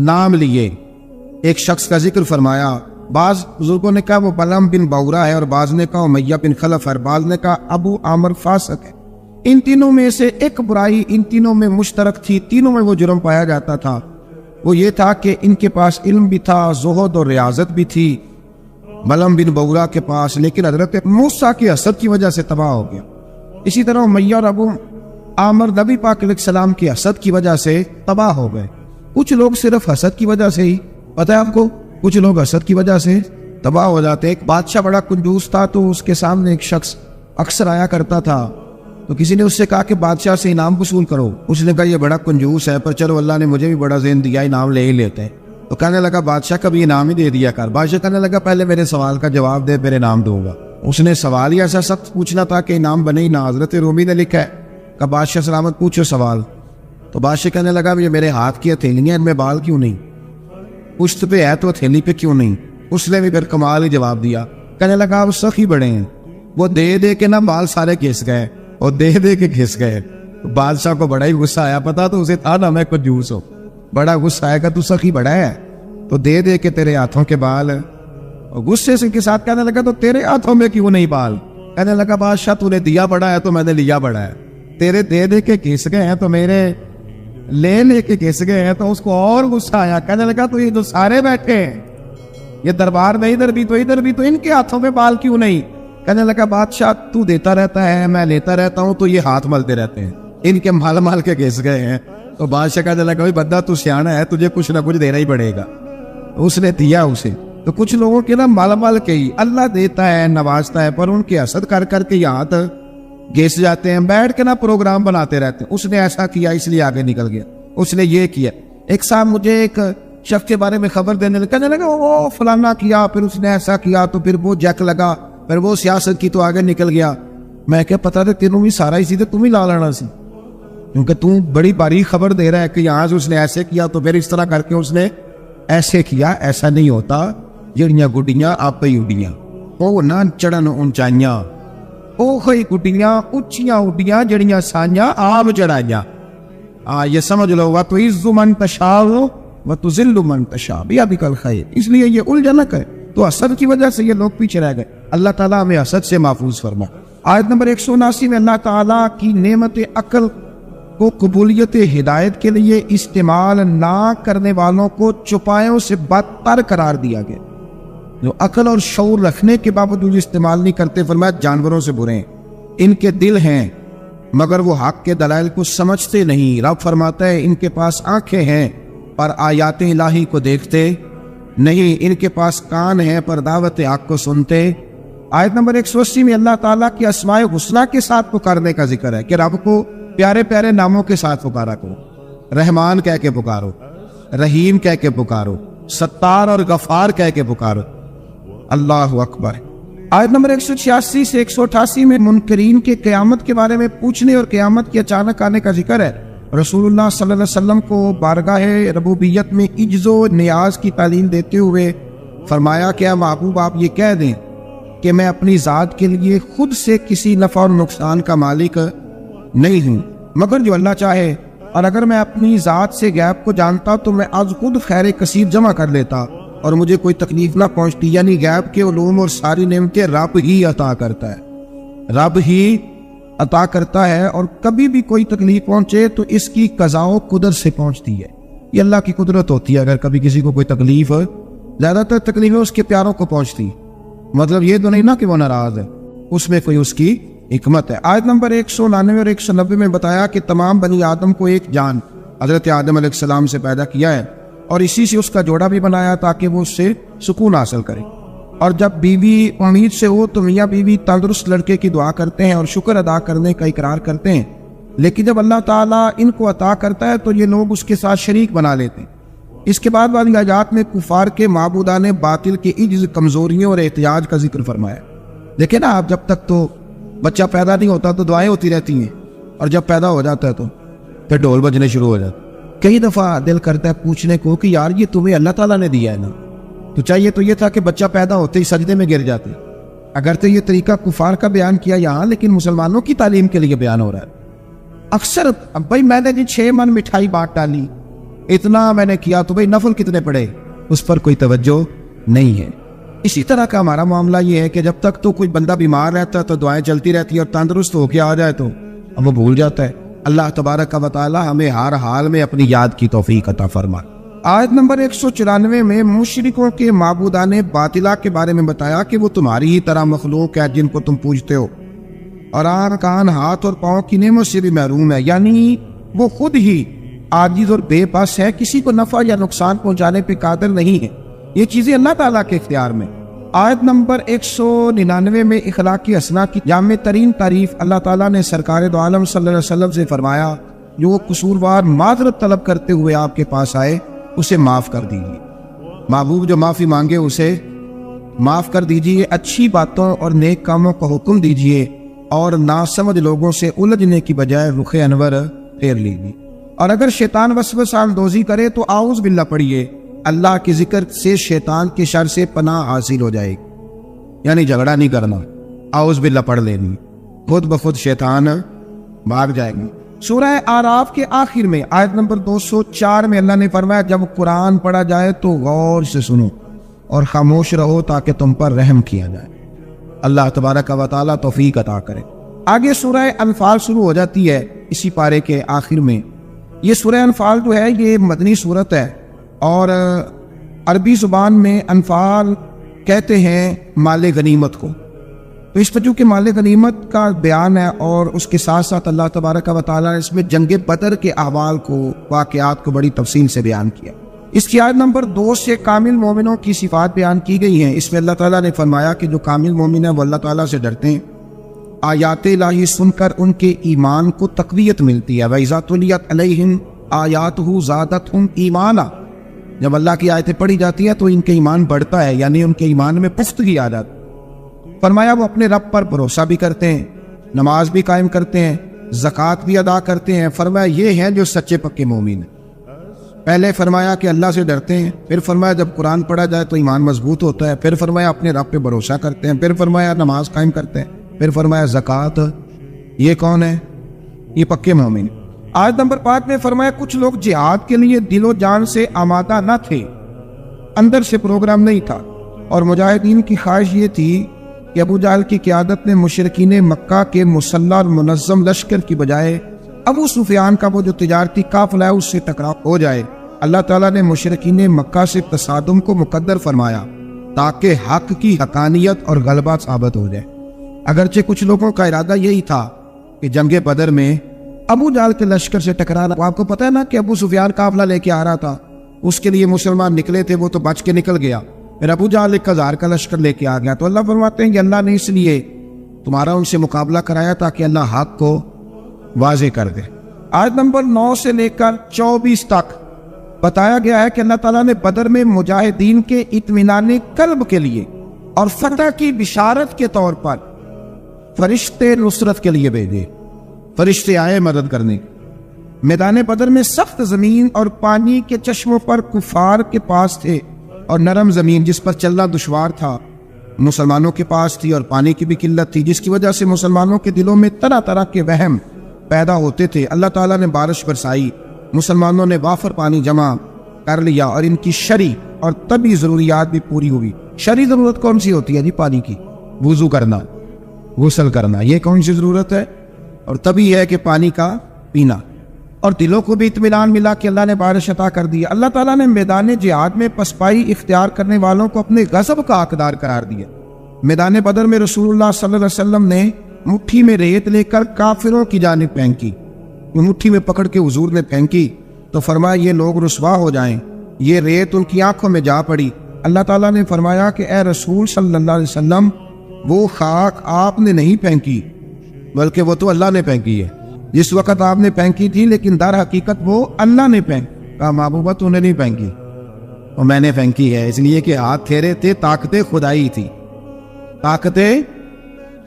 نام لیے ایک شخص کا ذکر فرمایا. بعض بزرگوں نے کہا وہ بلم بن بورا ہے، اور بعض نے کہا امیہ بن خلف ہے، بعض نے کہا ابو عامر فاسق ہے. ان تینوں میں سے ایک برائی ان تینوں میں مشترک تھی، تینوں میں وہ جرم پایا جاتا تھا. وہ یہ تھا کہ ان کے پاس علم بھی تھا، زہد اور ریاضت بھی تھی بلم بن بورا کے پاس، لیکن حضرت موسیٰ کے حسد کی وجہ سے تباہ ہو گیا. اسی طرح امیہ اور ابو عامر نبی پاک علیہ السلام کے حسد کی وجہ سے تباہ ہو گئے. کچھ لوگ صرف حسد کی وجہ سے ہی، پتہ ہے آپ کو، کچھ لوگ حسد کی وجہ سے تباہ ہو جاتے. ایک بادشاہ بڑا کنجوس تھا، تو اس کے سامنے ایک شخص اکثر آیا کرتا تھا تو کسی نے اس سے کہا کہ بادشاہ سے انعام وصول کرو. اس نے کہا یہ بڑا کنجوس ہے، پر چلو اللہ نے مجھے بھی بڑا ذہن دیا، انعام لے ہی لیتے ہیں. تو کہنے لگا بادشاہ کبھی انعام ہی دے دیا کر. بادشاہ کہنے لگا پہلے میرے سوال کا جواب دے پھر انعام دوں گا. اس نے سوال ہی ایسا سخت پوچھنا تھا کہ انعام بنے ہی نہ. حضرت رومی نے لکھا ہے کہ بادشاہ سلامت پوچھو سوال. تو بادشاہ کہنے لگا یہ میرے ہاتھ کی ہتھیلیاں، ان میں بال کیوں نہیں؟ پشت پہ ہے تو ہتھیلی پہ کیوں نہیں؟ اس نے بھی پھر کمال ہی جواب دیا. کہنے لگا وہ سخی بڑے ہیں، وہ دے دے کے نا بال سارے گھس گئے اور دے دے کے گھس گئے. بادشاہ کو بڑا ہی غصہ آیا، پتا تو اسے تھا نا میں کنجوس ہوں. بڑا غصہ آئے گا تو سخی بڑا ہے تو دے دے کے تیرے ہاتھوں کے بال. اور غصے سے کے ساتھ کہنے لگا تو تیرے ہاتھوں میں کیوں نہیں بال؟ کہنے لگا بادشاہ تو نے دیا بڑا ہے تو میں نے لیا بڑا ہے. تیرے دے دے کے گھس گئے ہیں تو میرے لے لے کے گھس گئے ہیں. تو اس کو اور غصہ آیا. کہنے لگا تو یہ جو سارے بیٹھے ہیں یہ دربار میں ادھر بھی تو ان کے ہاتھوں میں بال کیوں نہیں؟ کہنے لگا بادشاہ تو دیتا رہتا ہے، میں لیتا رہتا ہوں، تو یہ ہاتھ ملتے رہتے ہیں، ان کے مال کے گھس گئے ہیں. تو بادشاہ کہنے لگا بندہ تو سیانا ہے، تجھے کچھ نہ کچھ دینا ہی پڑے گا. اس نے دیا اسے. تو کچھ لوگوں کے نا مال کے ہی اللہ دیتا ہے، نوازتا ہے، پر ان کے حسد کر کر کے یہ ہاتھ گھس جاتے ہیں، بیٹھ کے نا پروگرام بناتے رہتے ہیں. اس نے ایسا کیا اس لیے آگے نکل گیا، اس نے یہ کیا. ایک صاحب مجھے ایک شخص کے بارے میں خبر دینے لگا، کہنے لگا وہ فلانا کیا، پھر اس نے ایسا کیا، تو پھر وہ جیک لگا، پھر وہ سیاست کی تو آگے نکل گیا. میں کیا پتا تھا تینوں بھی سارا اسی تھے، تم ہی لا لینا سی، کیونکہ تم بڑی باریک خبر دے رہا ہے کہ یہاں سے اس نے ایسے کیا تو پھر اس طرح کر کے اس نے ایسے کیا. ایسا نہیں ہوتا. جڑیاں گڈیاں آپ ہی اڈیاں، وہ نہ چڑھن اونچائیاں، وہ ہوئی گڈیاں اونچیاں اڈیاں جڑیاں سائیاں آپ چڑھائیاں. یہ سمجھ لو وَتُعِزُّ مَن تَشَاءُ وَتُذِلُّ مَن تَشَاءُ بِيَدِكَ الْخَيْرُ. اس لیے یہ الجھنک ہے. تو حسد کی وجہ سے یہ لوگ پیچھے رہ گئے. اللہ تعالیٰ ہمیں حسد سے محفوظ فرما. آیت نمبر 179 میں اللہ تعالیٰ کی نعمت عقل کو قبولیت ہدایت کے لیے استعمال نہ کرنے والوں کو چوپایوں سے بدتر قرار دیا گیا. جو عقل اور شعور رکھنے کے باوجود استعمال نہیں کرتے، فرمایا جانوروں سے برے ہیں. ان کے دل ہیں مگر وہ حق کے دلائل کو سمجھتے نہیں. رب فرماتا ہے ان کے پاس آنکھیں ہیں پر آیات الہی کو دیکھتے نہیں، ان کے پاس کان ہیں پر دعوت حق کو سنتے. آیت نمبر 180 میں اللہ تعالیٰ کی اسماء حسنہ کے ساتھ پکارنے کا ذکر ہے کہ رب کو پیارے پیارے ناموں کے ساتھ پکارا کرو. رحمان کہہ کے پکارو، رحیم کہہ کے پکارو، ستار اور غفار کہہ کے پکارو. اللہ اکبر. آیت نمبر 186 سے 188 میں منکرین کے قیامت کے بارے میں پوچھنے اور قیامت کے اچانک آنے کا ذکر ہے. رسول اللہ صلی اللہ علیہ وسلم کو بارگاہ ربوبیت میں عجز و نیاز کی تعلیم دیتے ہوئے فرمایا کہ اے محبوب آپ یہ کہہ دیں کہ میں اپنی ذات کے لیے خود سے کسی نفع اور نقصان کا مالک نہیں ہوں مگر جو اللہ چاہے، اور اگر میں اپنی ذات سے غیب کو جانتا تو میں از خود خیر کثیر جمع کر لیتا اور مجھے کوئی تکلیف نہ پہنچتی. یعنی غیب کے علوم اور ساری نعمتیں رب ہی عطا کرتا ہے، رب ہی عطا کرتا ہے، اور کبھی بھی کوئی تکلیف پہنچے تو اس کی قضاء و قدر سے پہنچتی ہے. یہ اللہ کی قدرت ہوتی ہے. اگر کبھی کسی کو کوئی تکلیف، زیادہ تر تکلیفیں اس کے پیاروں کو پہنچتی، مطلب یہ تو نہیں نا کہ وہ ناراض ہے، اس میں کوئی اس کی حکمت ہے. آیت نمبر 199 اور 190 میں بتایا کہ تمام بنی آدم کو ایک جان حضرت آدم علیہ السلام سے پیدا کیا ہے اور اسی سے اس کا جوڑا بھی بنایا تاکہ وہ اس سے سکون حاصل کرے. اور جب بیوی امید سے ہو تو میاں بیوی تندرست لڑکے کی دعا کرتے ہیں اور شکر ادا کرنے کا اقرار کرتے ہیں، لیکن جب اللہ تعالیٰ ان کو عطا کرتا ہے تو یہ لوگ اس کے ساتھ شریک بنا لیتے ہیں. اس کے بعد والی آیات میں کفار کے معبودان باطل کے عجز، کمزوریوں اور احتیاج کا ذکر فرمایا. دیکھیں نا آپ، جب تک تو بچہ پیدا نہیں ہوتا تو دعائیں ہوتی رہتی ہیں، اور جب پیدا ہو جاتا ہے تو پھر ڈھول بجنے شروع ہو جاتے. کئی دفعہ دل کرتا ہے پوچھنے کو کہ یار یہ تمہیں اللہ تعالیٰ نے دیا ہے نا، تو چاہیے تو یہ تھا کہ بچہ پیدا ہوتے ہی سجدے میں گر جاتے. اگر تو یہ طریقہ کفار کا بیان کیا یہاں، لیکن مسلمانوں کی تعلیم کے لیے بیان ہو رہا ہے. اکثر اب بھائی میں نے 6 من مٹھائی بانٹ ڈالی، اتنا میں نے کیا، تو بھائی نفل کتنے پڑے، اس پر کوئی توجہ نہیں ہے. اسی طرح کا ہمارا معاملہ یہ ہے کہ جب تک تو کوئی بندہ بیمار رہتا ہے تو دعائیں چلتی رہتی ہیں، اور تندرست ہو کے آ جائے تو اب وہ بھول جاتا ہے. اللہ تبارک و تعالی ہمیں ہر حال میں اپنی یاد کی توفیق عطا فرمائے. آیت نمبر 194 میں مشرکوں کے معبودان باطلہ کے بارے میں بتایا کہ وہ تمہاری ہی طرح مخلوق ہے جن کو تم پوجتے ہو، اور آنکھ، کان، ہاتھ اور پاؤں کی نعمت سے بھی محروم ہے. یعنی وہ خود ہی عاجز اور بے بس ہے، کسی کو نفع یا نقصان پہنچانے پہ قادر نہیں ہے. یہ چیزیں اللہ تعالیٰ کے اختیار میں. آیت نمبر 199 میں اخلاقی اسنا کی جامع ترین تعریف اللہ تعالیٰ نے سرکار دو عالم صلی اللہ علیہ وسلم سے فرمایا، جو قصوروار معذرت طلب کرتے ہوئے آپ کے پاس آئے اسے معاف کر دیجیے۔ محبوب جو معافی مانگے اسے معاف کر دیجیے، اچھی باتوں اور نیک کاموں کا حکم دیجیے، اور ناسمجھ لوگوں سے الجھنے کی بجائے رخ انور پھیر لیجیے۔ اور اگر شیطان وسوسہ اندوزی کرے تو اعوذ باللہ پڑھیے، اللہ کے ذکر سے شیطان کے شر سے پناہ حاصل ہو جائے گی، یعنی جھگڑا نہیں کرنا، اعوذ باللہ پڑھ لینی، خود بخود شیطان بھاگ جائے گا۔ سورہ اعراف کے آخر میں آیت نمبر 204 میں اللہ نے فرمایا، جب قرآن پڑھا جائے تو غور سے سنو اور خاموش رہو تاکہ تم پر رحم کیا جائے۔ اللہ تبارک و تعالیٰ توفیق عطا کرے۔ آگے سورہ انفال شروع ہو جاتی ہے اسی پارے کے آخر میں۔ یہ سورہ انفال جو ہے یہ مدنی صورت ہے، اور عربی زبان میں انفال کہتے ہیں مال غنیمت کو۔ تو اس پر چونکہ مال غنیمت کا بیان ہے، اور اس کے ساتھ ساتھ اللہ تبارک و تعالیٰ نے اس میں جنگ بدر کے احوال کو، واقعات کو بڑی تفصیل سے بیان کیا۔ اس کی آیت نمبر 2 سے کامل مومنوں کی صفات بیان کی گئی ہیں۔ اس میں اللہ تعالیٰ نے فرمایا کہ جو کامل مومن ہیں وہ اللہ تعالیٰ سے ڈرتے ہیں، آیات الہی سن کر ان کے ایمان کو تقویت ملتی ہے۔ وَإِذَا تُلِيَتْ عَلَيْهِمْ آیَاتُهُ زَادَتْهُمْ ایمانا، جب اللہ کی آیتیں پڑھی جاتی ہیں تو ان کے ایمان بڑھتا ہے، یعنی ان کے ایمان میں پختگی آ جاتی۔ فرمایا وہ اپنے رب پر بھروسہ بھی کرتے ہیں، نماز بھی قائم کرتے ہیں، زکوٰۃ بھی ادا کرتے ہیں۔ فرمایا یہ ہیں جو سچے پکے مومن ہیں۔ پہلے فرمایا کہ اللہ سے ڈرتے ہیں، پھر فرمایا جب قرآن پڑھا جائے تو ایمان مضبوط ہوتا ہے، پھر فرمایا اپنے رب پہ بھروسہ کرتے ہیں، پھر فرمایا نماز قائم کرتے ہیں، پھر فرمایا زکوٰۃ۔ یہ کون ہے؟ یہ پکے مومن۔ آیت نمبر 5 میں فرمایا کچھ لوگ جہاد کے لیے دل و جان سے آمادہ نہ تھے، اندر سے پروگرام نہیں تھا، اور مجاہدین کی خواہش یہ تھی کہ ابو جہل کی قیادت میں مشرکین مکہ کے مسلح اور منظم لشکر کی بجائے ابو سفیان کا وہ جو تجارتی قافلہ ہے اس سے ٹکراؤ ہو جائے۔ اللہ تعالیٰ نے مشرکین مکہ سے تصادم کو مقدر فرمایا تاکہ حق کی حقانیت اور غلبہ ثابت ہو جائے۔ اگرچہ کچھ لوگوں کا ارادہ یہی تھا کہ جنگ بدر میں ابو جہل کے لشکر سے ٹکرانا، آپ کو پتہ ہے نا کہ ابو سفیان قافلہ لے کے آ رہا تھا، اس کے لیے مسلمان نکلے تھے، وہ تو بچ کے نکل گیا، پھر ابو جہل 1000 کا لشکر لے کے آ گیا۔ تو اللہ فرماتے ہیں کہ اللہ نے اس لیے تمہارا ان سے مقابلہ کرایا تاکہ اللہ حق کو واضح کر دے۔ آیت نمبر 9 سے لے کر 24 تک بتایا گیا ہے کہ اللہ تعالیٰ نے بدر میں مجاہدین کے اطمینان قلب کے لیے اور فتح کی بشارت کے طور پر فرشتے نصرت کے لیے بھیجے۔ فرشتے آئے مدد کرنے۔ میدان بدر میں سخت زمین اور پانی کے چشموں پر کفار کے پاس تھے، اور نرم زمین جس پر چلنا دشوار تھا مسلمانوں کے پاس تھی، اور پانی کی بھی قلت تھی، جس کی وجہ سے مسلمانوں کے دلوں میں طرح طرح کے وہم پیدا ہوتے تھے۔ اللہ تعالیٰ نے بارش برسائی، مسلمانوں نے وافر پانی جمع کر لیا، اور ان کی شرعی اور طبی ضروریات بھی پوری ہوئی۔ شرعی ضرورت کون سی ہوتی ہے جی؟ پانی کی، وضو کرنا، غسل کرنا، یہ کون سی ضرورت ہے؟ اور طبی ہے کہ پانی کا پینا۔ اور دلوں کو بھی اطمینان ملا کہ اللہ نے بارش عطا کر دی۔ اللہ تعالیٰ نے میدان جہاد میں پسپائی اختیار کرنے والوں کو اپنے غضب کا حقدار قرار دیا۔ میدان بدر میں رسول اللہ صلی اللہ علیہ وسلم نے مٹھی میں ریت لے کر کافروں کی جانب پھینکی، مٹھی میں پکڑ کے حضور نے پھینکی تو فرمایا یہ لوگ رسوا ہو جائیں، یہ ریت ان کی آنکھوں میں جا پڑی۔ اللہ تعالیٰ نے فرمایا کہ اے رسول صلی اللہ علیہ وسلم، وہ خاک آپ نے نہیں پھینکی بلکہ وہ تو اللہ نے پھینکی ہے۔ جس وقت آپ نے پھینکی تھی لیکن در حقیقت وہ اللہ نے پھینکی۔ کہا محبوبہ تو نے نہیں پھینکی، اور میں نے پھینکی ہے، اس لیے کہ ہاتھ پھیرے تھے، طاقتیں خدائی تھی، طاقتیں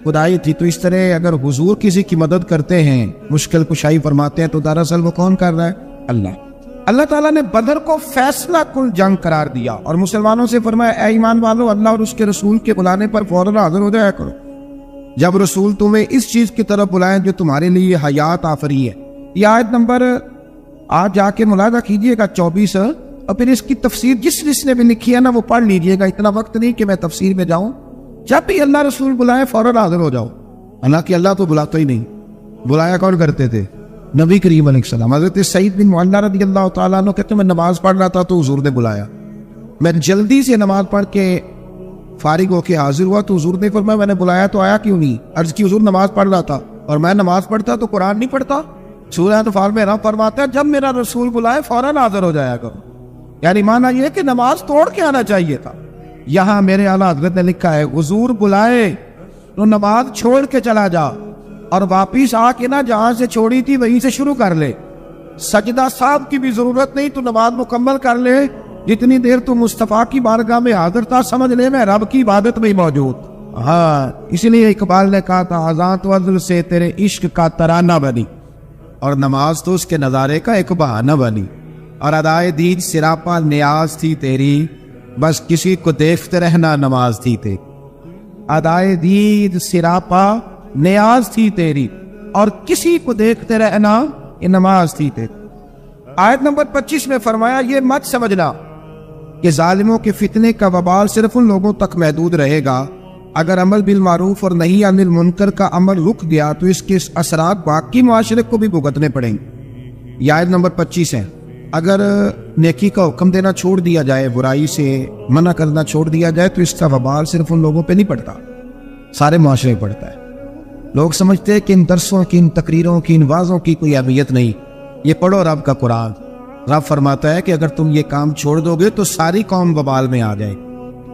خدائی تھی۔ تو اس طرح اگر حضور کسی کی مدد کرتے ہیں، مشکل کشائی فرماتے ہیں، تو دراصل وہ کون کر رہا ہے؟ اللہ۔ اللہ تعالیٰ نے بدر کو فیصلہ کن جنگ قرار دیا، اور مسلمانوں سے فرمایا اے ایمان والو، اللہ اور اس کے رسول کے بلانے پر فوراً حاضر ہو جایا کرو جب رسول تمہیں اس چیز کی طرف بلائیں جو تمہارے لیے حیات آفری ہے۔ یہ آیت نمبر آج جا کے ملاحظہ کیجئے گا 24، اور پھر اس کی تفسیر جس نے بھی لکھی ہے نا وہ پڑھ لیجئے گا۔ اتنا وقت نہیں کہ میں تفسیر میں جاؤں، جب بھی اللہ رسول بلائے فوراً حاضر ہو جاؤ۔ حالانکہ اللہ تو بلاتا ہی نہیں، بلایا کون کرتے تھے؟ نبی کریم علیہ السلام۔ حضرت سعید بن معلہ رضی اللہ تعالیٰ عنہ کہتے ہیں میں نماز پڑھ رہا تھا تو حضور نے بلایا، میں جلدی سے نماز پڑھ کے فارغ ہو کے حاضر ہوا تو حضور نے فرمایا میں نے بلایا تو آیا کیوں نہیں؟ عرض کی حضور نماز پڑھ رہا تھا، اور میں نماز پڑھتا تو قرآن نہیں پڑھتا؟ سورہ انفال میں رب فرماتا ہے جب میرا رسول بلائے فوراً حاضر ہو جایا کرو، یعنی معنی یہ ہے کہ نماز توڑ کے آنا چاہیے تھا۔ یہاں میرے اعلیٰ حضرت نے لکھا ہے حضور بلائے تو نماز چھوڑ کے چلا جا اور واپس آ کے نہ جہاں سے چھوڑی تھی وہیں سے شروع کر لے. سجدہ صاحب کی بھی ضرورت نہیں, تو نماز مکمل کر لے. جتنی دیر تو مصطفیٰ کی بارگاہ میں حاضر تھا سمجھ لے میں رب کی عبادت میں موجود. ہاں اس لیے اقبال نے کہا تھا اذان تو عدل سے تیرے عشق کا ترانہ بنی, اور نماز تو اس کے نظارے کا ایک بہانہ بنی, اور ادائے دید سراپا نیاز تھی تیری, بس کسی کو دیکھتے رہنا نماز تھی تیری. ادائے دید سراپا نیاز تھی تیری اور کسی کو دیکھتے رہنا یہ نماز تھی تیری. آیت نمبر 25 میں فرمایا یہ مت سمجھنا کہ ظالموں کے فتنے کا وبال صرف ان لوگوں تک محدود رہے گا. اگر عمل بالمعروف اور نہی عن المنکر کا عمل رک گیا تو اس کے اثرات باقی معاشرے کو بھی بھگتنے پڑیں گے. یہ آیت نمبر 25 ہے. اگر نیکی کا حکم دینا چھوڑ دیا جائے, برائی سے منع کرنا چھوڑ دیا جائے, تو اس کا وبال صرف ان لوگوں پہ نہیں پڑتا, سارے معاشرے میں پڑتا ہے. لوگ سمجھتے ہیں کہ ان درسوں کی, ان تقریروں کی, ان وعظوں کی کوئی اہمیت نہیں. یہ پڑھو رب کا قرآن. رب فرماتا ہے کہ اگر تم یہ کام چھوڑ دو گے تو ساری قوم وبال میں آ جائے.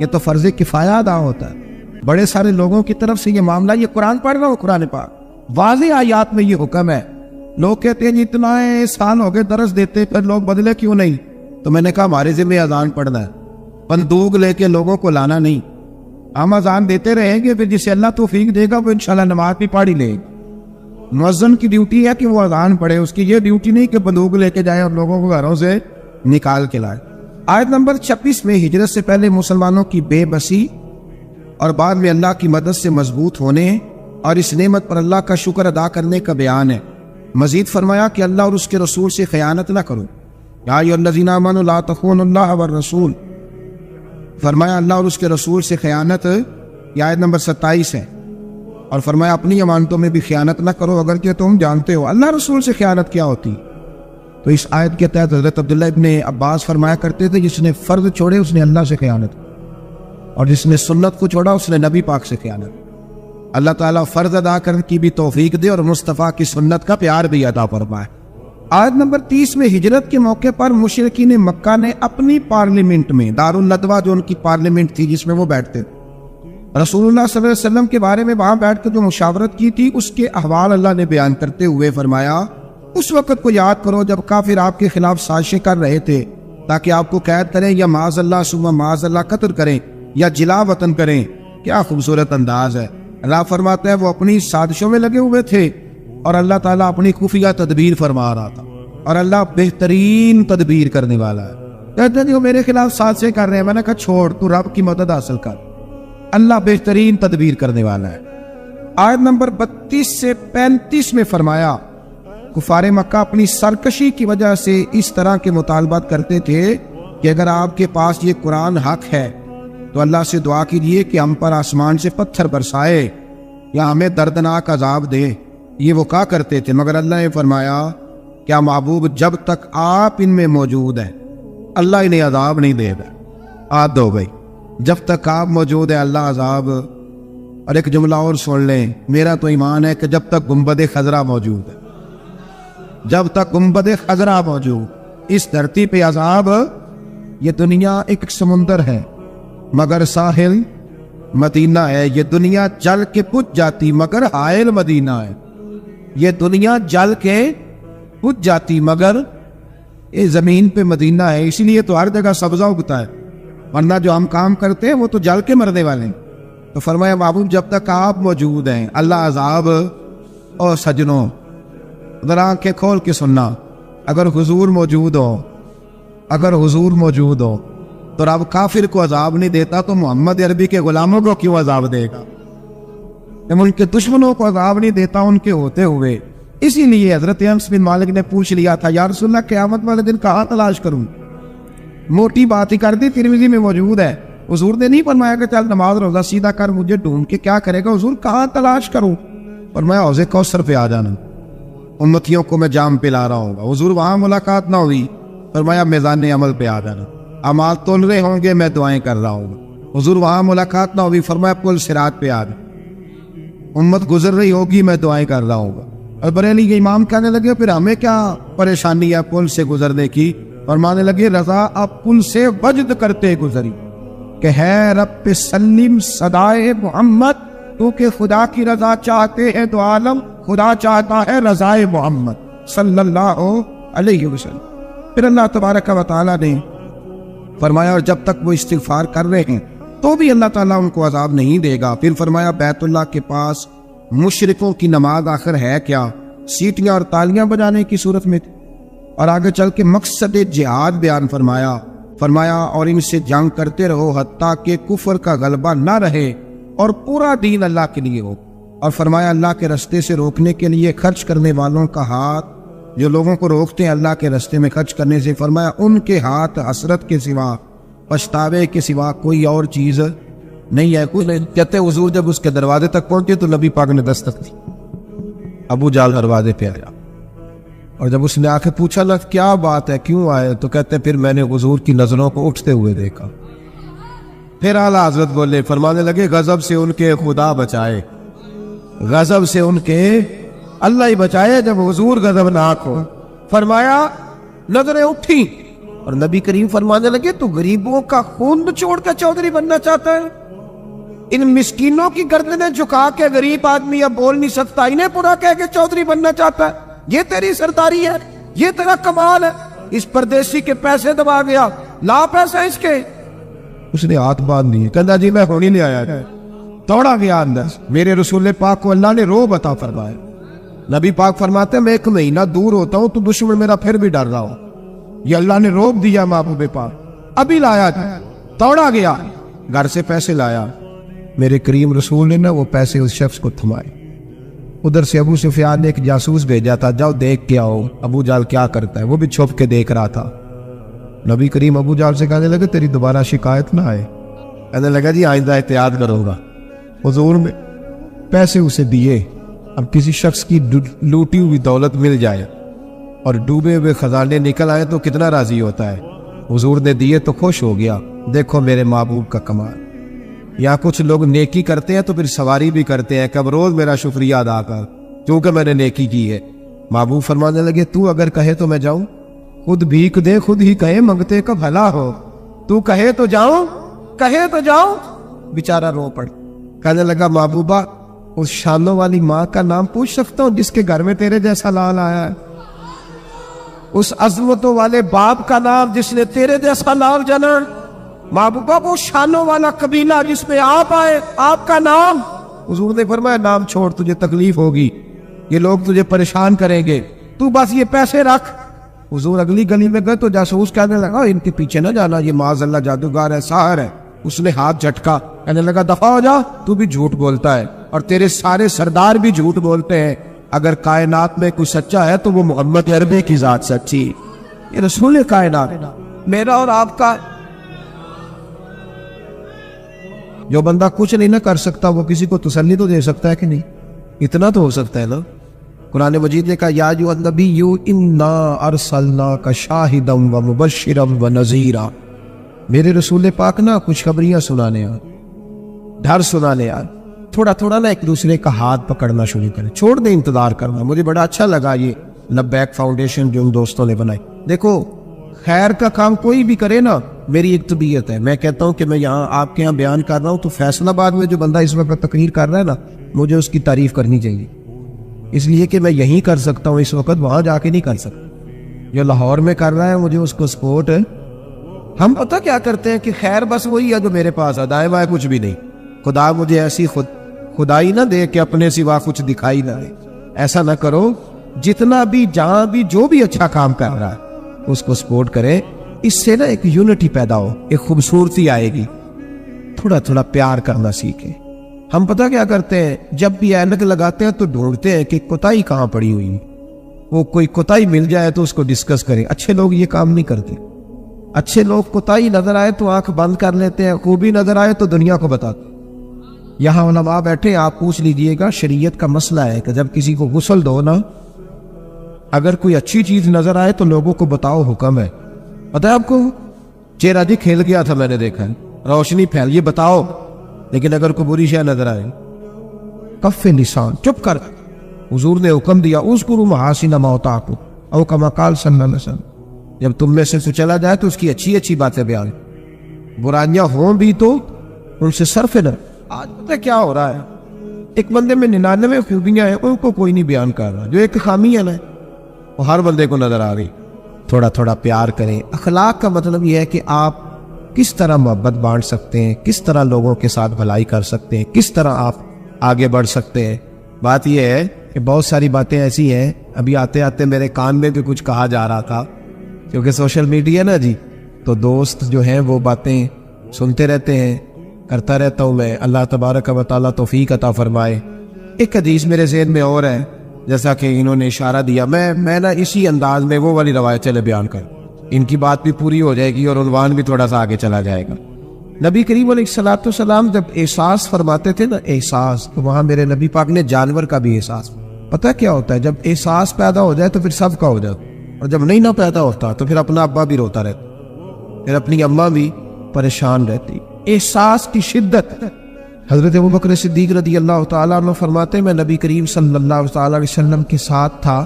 یہ تو فرض کفایہ ادا ہوتا ہے. بڑے سارے لوگوں کی طرف سے یہ معاملہ, یہ قرآن پڑھ رہا ہوں, قرآن پاک واضح آیات میں یہ حکم ہے. لوگ کہتے ہیں اتنا سال ہو گئے درس دیتے, پھر لوگ بدلے کیوں نہیں؟ تو میں نے کہا ہمارے ذمہ اذان پڑھنا ہے, بندوق لے کے لوگوں کو لانا نہیں. ہم اذان دیتے رہیں گے, پھر جسے اللہ توفیق دے گا وہ انشاءاللہ نماز بھی پڑھ ہی لے گا. مؤذن کی ڈیوٹی ہے کہ وہ اذان پڑھے, اس کی یہ ڈیوٹی نہیں کہ بندوق لے کے جائے اور لوگوں کو گھروں سے نکال کے لائے. آیت نمبر 26 میں ہجرت سے پہلے مسلمانوں کی بے بسی اور بعد میں اللہ کی مدد سے مضبوط ہونے اور اس نعمت پر اللہ کا شکر ادا کرنے کا بیان ہے. مزید فرمایا کہ اللہ اور اس کے رسول سے خیانت نہ کرو. یا ایھا الذین آمنوا لا تخونوا اللہ والرسول, فرمایا اللہ اور اس کے رسول سے خیانت. یہ آیت نمبر 27 ہے. اور فرمایا اپنی امانتوں میں بھی خیانت نہ کرو اگر کہ تم جانتے ہو اللہ رسول سے خیانت کیا ہوتی. تو اس آیت کے تحت حضرت عبداللہ ابن عباس فرمایا کرتے تھے جس نے فرض چھوڑے اس نے اللہ سے خیانت, اور جس نے سنت کو چھوڑا اس نے نبی پاک سے خیانت. اللہ تعالیٰ فرض ادا کرنے کی بھی توفیق دے اور مصطفیٰ کی سنت کا پیار بھی عطا فرمائے. آیت نمبر 30 میں ہجرت کے موقع پر مشرکین مکہ نے اپنی پارلیمنٹ میں, دارالندوہ جو ان کی پارلیمنٹ تھی جس میں وہ بیٹھتے, رسول اللہ صلی اللہ علیہ وسلم کے بارے میں وہاں بیٹھ کر جو مشاورت کی تھی اس کے احوال اللہ نے بیان کرتے ہوئے فرمایا اس وقت کو یاد کرو جب کافر آپ کے خلاف سازشیں کر رہے تھے تاکہ آپ کو قید کریں یا معاذ اللہ ثم معاذ اللہ قتل کریں یا جلا وطن کریں. کیا خوبصورت انداز ہے. اللہ فرماتا ہے وہ اپنی سازشوں میں لگے ہوئے تھے اور اللہ تعالیٰ اپنی خفیہ تدبیر فرما رہا تھا, اور اللہ بہترین تدبیر کرنے والا ہے. کہتے ہیں وہ میرے خلاف سازشیں کر رہے ہیں, میں نے کہا چھوڑ, تو رب کی مدد حاصل کر, اللہ بہترین تدبیر کرنے والا ہے. آیت نمبر 32 سے 35 میں فرمایا کفار مکہ اپنی سرکشی کی وجہ سے اس طرح کے مطالبات کرتے تھے کہ اگر آپ کے پاس یہ قرآن حق ہے تو اللہ سے دعا کیجیے کہ ہم پر آسمان سے پتھر برسائے یا ہمیں دردناک عذاب دے. یہ وہ کہا کرتے تھے, مگر اللہ نے فرمایا کیا محبوب جب تک آپ ان میں موجود ہیں اللہ انہیں عذاب نہیں دے گا. عاد ہو گئی, جب تک آپ موجود ہیں اللہ عذاب. اور ایک جملہ اور سن لیں, میرا تو ایمان ہے کہ جب تک گنبد خضرا موجود ہے, جب تک گنبد خضرا موجود, اس دھرتی پہ عذاب. یہ دنیا ایک سمندر ہے مگر ساحل مدینہ ہے. یہ دنیا جل کے بجھ جاتی مگر حائل مدینہ ہے. یہ دنیا جل کے بجھ جاتی مگر یہ زمین پہ مدینہ ہے. اسی لیے تو ہر جگہ سبزہ اگتا ہے, ورنہ جو ہم کام کرتے ہیں وہ تو جل کے مرنے والے ہیں. تو فرمایا محبوب جب تک آپ موجود ہیں اللہ عذاب. اور سجنوں ذرا آنکھیں کھول کے سننا, اگر حضور موجود ہو, اگر حضور موجود ہو تو رب کافر کو عذاب نہیں دیتا تو محمد عربی کے غلاموں کو کیوں عذاب دے گا؟ ان کے دشمنوں کو عذاب نہیں دیتا ان کے ہوتے ہوئے. اسی لیے حضرت انس بن مالک نے پوچھ لیا تھا یا رسول اللہ قیامت والے دن کہاں تلاش کروں؟ موٹی بات ہی کر دی, ترمذی میں موجود ہے. حضور نے نہیں فرمایا کہ چل نماز روزہ سیدھا کر, مجھے ڈھونڈ کے کیا کرے گا؟ حضور کہاں تلاش کروں؟ اور میں حوض کوثر پہ آ جانا, امتیوں کو میں جام پلا رہا ہوں گا. حضور وہاں ملاقات نہ ہوئی, فرمایا میزان عمل پہ آ جانا, اعمال تول رہے ہوں گے میں دعائیں کر رہا ہوں گا. حضور وہاں ملاقات نہ ہوئی, فرمایا پل صراط پہ آ جانا, امت گزر رہی ہوگی میں دعائیں کر رہا ہوں گا. اور بریلی کے امام کہنے لگے پھر ہمیں کیا پریشانی ہے پل سے گزرنے کی؟ فرمانے لگے رضا اب پل سے وجد کرتے گزری. کہ ہے رب سلیم صدائے محمد، تو کہ خدا کی رضا چاہتے ہیں تو عالم خدا چاہتا ہے رضائے محمد صلی اللہ علیہ وسلم۔ پھر اللہ تبارک و تعالیٰ نے فرمایا اور جب تک وہ استغفار کر رہے ہیں تو بھی اللہ تعالیٰ ان کو عذاب نہیں دے گا۔ پھر فرمایا بیت اللہ کے پاس مشرکوں کی نماز آخر ہے کیا؟ سیٹیاں اور تالیاں بجانے کی صورت میں تھی۔ اور آگے چل کے مقصد جہاد بیان فرمایا اور ان سے جنگ کرتے رہو حتیٰ کہ کفر کا غلبہ نہ رہے اور پورا دین اللہ کے لیے ہو۔ اور فرمایا اللہ کے رستے سے روکنے کے لیے خرچ کرنے والوں کا ہاتھ، جو لوگوں کو روکتے ہیں اللہ کے رستے میں خرچ کرنے سے، فرمایا ان کے ہاتھ حسرت کے سوا، پچھتاوے کے سوا کوئی اور چیز نہیں ہے۔ کچھ نہیں کہتے حضور جب اس کے دروازے تک پہنچے تو نبی پاک نے دستک دی، ابو جال دروازے پہ آیا، اور جب اس نے آ کے پوچھا نا کیا بات ہے کیوں آئے، تو کہتے پھر میں نے حضور کی نظروں کو اٹھتے ہوئے دیکھا۔ پھر اعلیٰ حضرت بولے، فرمانے لگے غضب سے ان کے خدا بچائے، غضب سے ان کے اللہ ہی بچائے جب حضور غضبناک ہو۔ فرمایا نظریں اٹھی اور نبی کریم فرمانے لگے تو غریبوں کا خون چھوڑ کر چودھری بننا چاہتا ہے؟ ان مسکینوں کی گردنیں جھکا کے غریب آدمی اب بول نہیں سکتا، انہیں پورا کہہ کے چودھری بننا چاہتا ہے؟ یہ تیری سرداری ہے، یہ تیرا کمال ہے؟ اس پردیسی کے پیسے دبا گیا، لا پیسے اس کے۔ اس نے ہاتھ باندھ دیے، کہنا جی میں ہونی نہیں آیا، توڑا گیا اندر۔ میرے رسول پاک کو اللہ نے روب عطا فرمایا۔ نبی پاک فرماتے ہیں میں 1 مہینہ دور ہوتا ہوں تو دشمن میرا پھر بھی ڈر رہا ہوں، یہ اللہ نے روب دیا محبوب پاک۔ ابھی لایا توڑا گیا، گھر سے پیسے لایا، میرے کریم رسول نے نا وہ پیسے اس شخص کو تھمائے۔ ادھر سے ابو سفیان نے ایک جاسوس بھیجا تھا، جاؤ دیکھ کے آؤ ابو جال کیا کرتا ہے، وہ بھی چھپ کے دیکھ رہا تھا۔ نبی کریم ابو جال سے کہنے لگے تیری دوبارہ شکایت نہ آئے، کہنے لگا جی آئندہ احتیاط کروں گا۔ حضور میں پیسے اسے دیے، اب کسی شخص کی لوٹی ہوئی دولت مل جائے اور ڈوبے ہوئے خزانے نکل آئے تو کتنا راضی ہوتا ہے۔ حضور نے دیے تو خوش ہو گیا، دیکھو میرے محبوب کا کمال۔ یا کچھ لوگ نیکی کرتے ہیں تو پھر سواری بھی کرتے ہیں کہ اب روز میرا شکریہ ادا کر کیونکہ میں نے نیکی کی ہے۔ محبوب فرمانے لگے تو اگر کہے تو میں جاؤں، خود بھیک دے خود ہی کہے منگتے کا بھلا ہو، تو کہے تو جاؤں، کہے تو جاؤں۔ بیچارہ رو پڑ، کہنے لگا محبوبہ اس شانوں والی ماں کا نام پوچھ سکتا ہوں جس کے گھر میں تیرے جیسا لال آیا ہے؟ اس عظمتوں والے باپ کا نام جس نے تیرے جیسا لال جنا؟ محبوبہ وہ شانوں والا قبیلہ جس میں آپ آئے، آپ کا نام؟ حضور نے فرمایا نام چھوڑ، تجھے تکلیف ہوگی، یہ لوگ تجھے پریشان کریں گے، تو بس یہ پیسے رکھ۔ حضور اگلی گلی میں گئے تو جاسوس کہنے لگا ان کے پیچھے نہ جانا، یہ معاذ اللہ جادوگر ہے، ساحر ہے۔ اس نے ہاتھ جھٹکا، کہنے لگا دفع ہو جا، تو بھی جھوٹ بولتا ہے اور تیرے سارے سردار بھی جھوٹ بولتے ہیں، اگر کائنات میں کوئی سچا ہے تو وہ محمد عربی کی ذات سچی، یہ رسول کائنات، میرا اور آپ کا۔ جو بندہ کچھ نہیں نہ کر سکتا وہ کسی کو تسلی تو دے سکتا ہے کہ نہیں؟ اتنا تو ہو سکتا ہے نا۔ قرآن مجید نے کہا یا ایھا النبی انا ارسلناک شاہدا ومبشرا ونذیرا، میرے رسول پاک نا خوشخبریاں سنانے آ، ڈر سنانے آ، تھوڑا تھوڑا نا ایک دوسرے کا ہاتھ پکڑنا شروع کریں، چھوڑ دیں انتظار کرنا۔ مجھے بڑا اچھا لگا یہ لبیک فاؤنڈیشن جو ان دوستوں نے بنائی۔ دیکھو خیر کا کام کوئی بھی کرے نا، میری ایک طبیعت ہے، میں کہتا ہوں کہ میں یہاں آپ کے یہاں بیان کر رہا ہوں تو فیصل آباد میں جو بندہ اس وقت تقریر کر رہا ہے نا، مجھے اس کی تعریف کرنی چاہیے، اس لیے کہ میں یہیں کر سکتا ہوں اس وقت، وہاں جا کے نہیں کر سکتا۔ جو لاہور میں کر رہا ہے مجھے اس کو سپورٹ ہے۔ ہم پتہ کیا کرتے ہیں کہ خیر بس وہی ہے جو میرے پاس ہے، دائیں بائیں کچھ بھی نہیں۔ خدا مجھے ایسی خدائی نہ دے کہ اپنے سوا کچھ دکھائی نہ دے، ایسا نہ کرو۔ جتنا بھی جہاں بھی جو بھی اچھا کام کر رہا ہے اس کو سپورٹ کرے، اس سے نا ایک یونٹی پیدا ہو، ایک خوبصورتی آئے گی، تھوڑا تھوڑا پیار کرنا سیکھیں۔ ہم پتہ کیا کرتے ہیں، جب بھی اینک لگاتے ہیں تو ڈھونڈتے ہیں کہ کوتاہی کہاں پڑی ہوئی ہے، وہ کوئی کوتاہی مل جائے تو اس کو ڈسکس کریں۔ اچھے لوگ یہ کام نہیں کرتے، اچھے لوگ کوتاہی نظر آئے تو آنکھ بند کر لیتے ہیں، خوبی نظر آئے تو دنیا کو بتاتے۔ یہاں علماء بیٹھے، آپ پوچھ لیجئے گا، شریعت کا مسئلہ ہے کہ جب کسی کو غسل دو نا، اگر کوئی اچھی چیز نظر آئے تو لوگوں کو بتاؤ، حکم ہے۔ پتہ ہے آپ کو، چہرہ جی کھیل گیا تھا، میں نے دیکھا ہے، روشنی پھیل، یہ بتاؤ۔ لیکن اگر کوئی بری شے نظر آئے، کف لسان، چپ کر۔ حضور نے حکم دیا اذکروا محاسن موتاکم، او کما قال صلی اللہ علیہ وسلم، جب تم میں سے چلا جائے تو اس کی اچھی اچھی باتیں بیان۔ برائیاں ہوں بھی تو ان سے صرف نہ. آج پتہ کیا ہو رہا ہے, ایک بندے میں 99 خوبیاں ہیں, ان کو کوئی نہیں بیان کر رہا. جو ایک خامی ہے نا وہ ہر بندے کو نظر آ رہی. تھوڑا تھوڑا پیار کریں. اخلاق کا مطلب یہ ہے کہ آپ کس طرح محبت بانٹ سکتے ہیں, کس طرح لوگوں کے ساتھ بھلائی کر سکتے ہیں, کس طرح آپ آگے بڑھ سکتے ہیں. بات یہ ہے کہ بہت ساری باتیں ایسی ہیں, ابھی آتے آتے میرے کان میں بھی کچھ کہا جا رہا تھا, کیونکہ سوشل میڈیا نا جی, تو دوست جو ہیں وہ باتیں سنتے رہتے ہیں, کرتا رہتا ہوں میں. اللہ تبارک و تعالیٰ توفیق عطا فرمائے. ایک حدیث میرے ذہن میں اور ہے, جیسا کہ انہوں نے اشارہ دیا, میں نا اسی انداز میں وہ والی روایت چلے بیان کر, ان کی بات بھی پوری ہو جائے گی اور عنوان بھی تھوڑا سا آگے چلا جائے گا. نبی کریم علیہ السلام جب احساس فرماتے تھے نا, احساس, تو وہاں میرے نبی پاک نے جانور کا بھی احساس. پتہ کیا ہوتا ہے, جب احساس پیدا ہو جائے تو پھر سب کا ہو جاتا, اور جب نہیں نہ پیدا ہوتا تو پھر اپنا ابا بھی روتا رہتا, پھر اپنی اماں بھی پریشان رہتی. احساس کی شدت. حضرت ابوبکر صدیق رضی اللہ تعالیٰ عنہ فرماتے ہیں, میں نبی کریم صلی اللہ تعالیٰ علیہ وسلم کے ساتھ تھا,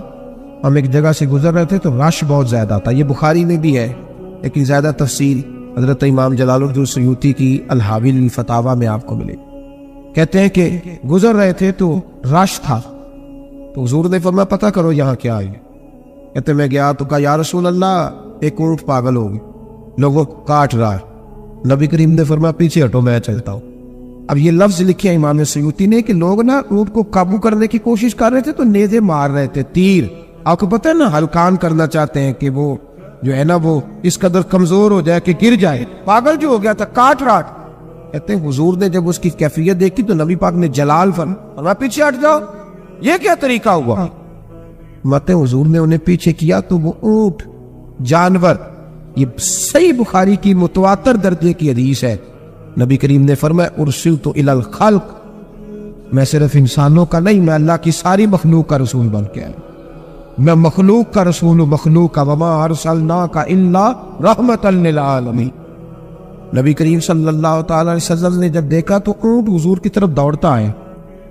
ہم ایک جگہ سے گزر رہے تھے تو رش بہت زیادہ تھا. یہ بخاری میں بھی ہے لیکن زیادہ تفصیل حضرت امام جلال الدین سیوطی کی الحاوی الفتاوی میں آپ کو ملے. کہتے ہیں کہ گزر رہے تھے تو رش تھا, تو حضور نے فرمایا پتہ کرو یہاں کیا ہے. کہتے میں گیا تو کہا یا رسول اللہ, ایک اونٹ پاگل ہو گئی, لوگوں کو کاٹ رہا ہے. نبی کریم نے فرمایا پیچھے ہٹو, میں چلتا ہوں. اب یہ لفظ لکھے امام سیوطی نے کہ لوگ نا اونٹ کو قابو کرنے کی کوشش کر رہے تھے تو نیزے مار رہے تھے, تیر. آپ کو پتہ ہے نا, ہلکان کرنا چاہتے ہیں کہ وہ جو ہے نا وہ اس قدر کمزور ہو جائے کہ گر جائے. پاگل جو ہو گیا تھا, کاٹ رہا. کہتے ہیں حضور نے جب اس کی کیفیت دیکھی تو نبی پاک نے جلال فرمایا پیچھے ہٹ جاؤ, یہ کیا طریقہ ہوا. مطلب حضور نے انہیں پیچھے کیا تو وہ اونٹ, جانور. یہ صحیح بخاری کی متواتر درجے کی حدیث ہے. نبی کریم نے فرمایا ارسلت الی الخلق, میں صرف انسانوں کا نہیں, میں اللہ کی ساری مخلوق کا رسول بن کے آیا. میں مخلوق کا رسول ہوں, مخلوق کا. وما ارسلناک الا رحمۃ للعالمین. نبی کریم صلی اللہ تعالی علیہ وسلم نے جب دیکھا تو اونٹ حضور کی طرف دوڑتا آیا,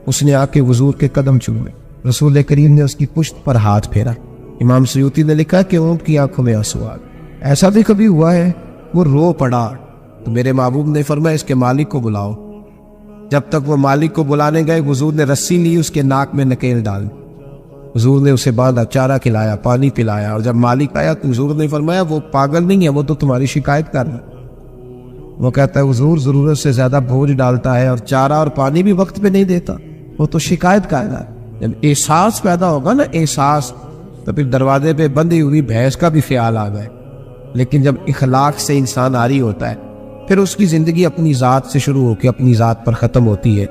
اس نے آ کے حضور کے قدم چومے. رسول کریم نے اس کی پشت پر ہاتھ پھیرا. امام سیوطی نے لکھا کہ اونٹ کی آنکھوں میں آنسو آ گئے. ایسا بھی کبھی ہوا ہے وہ رو پڑا تو میرے محبوب نے فرمایا اس کے مالک کو بلاؤ. جب تک وہ مالک کو بلانے گئے, حضور نے رسی لی, اس کے ناک میں نکیل ڈال, حضور نے اسے باندھا, چارہ کھلایا, پانی پلایا. اور جب مالک آیا تو حضور نے فرمایا وہ پاگل نہیں ہے, وہ تو تمہاری شکایت کر رہا ہے. وہ کہتا ہے حضور ضرورت سے زیادہ بوجھ ڈالتا ہے اور چارہ اور پانی بھی وقت پہ نہیں دیتا, وہ تو شکایت کر رہا ہے. جب احساس پیدا ہوگا نا, احساس, تو پھر دروازے پہ بندھی ہوئی بھینس کا بھی خیال آ گئے. لیکن جب اخلاق سے انسان عاری ہوتا ہے پھر اس کی زندگی اپنی ذات سے شروع ہو کے اپنی ذات پر ختم ہوتی ہے.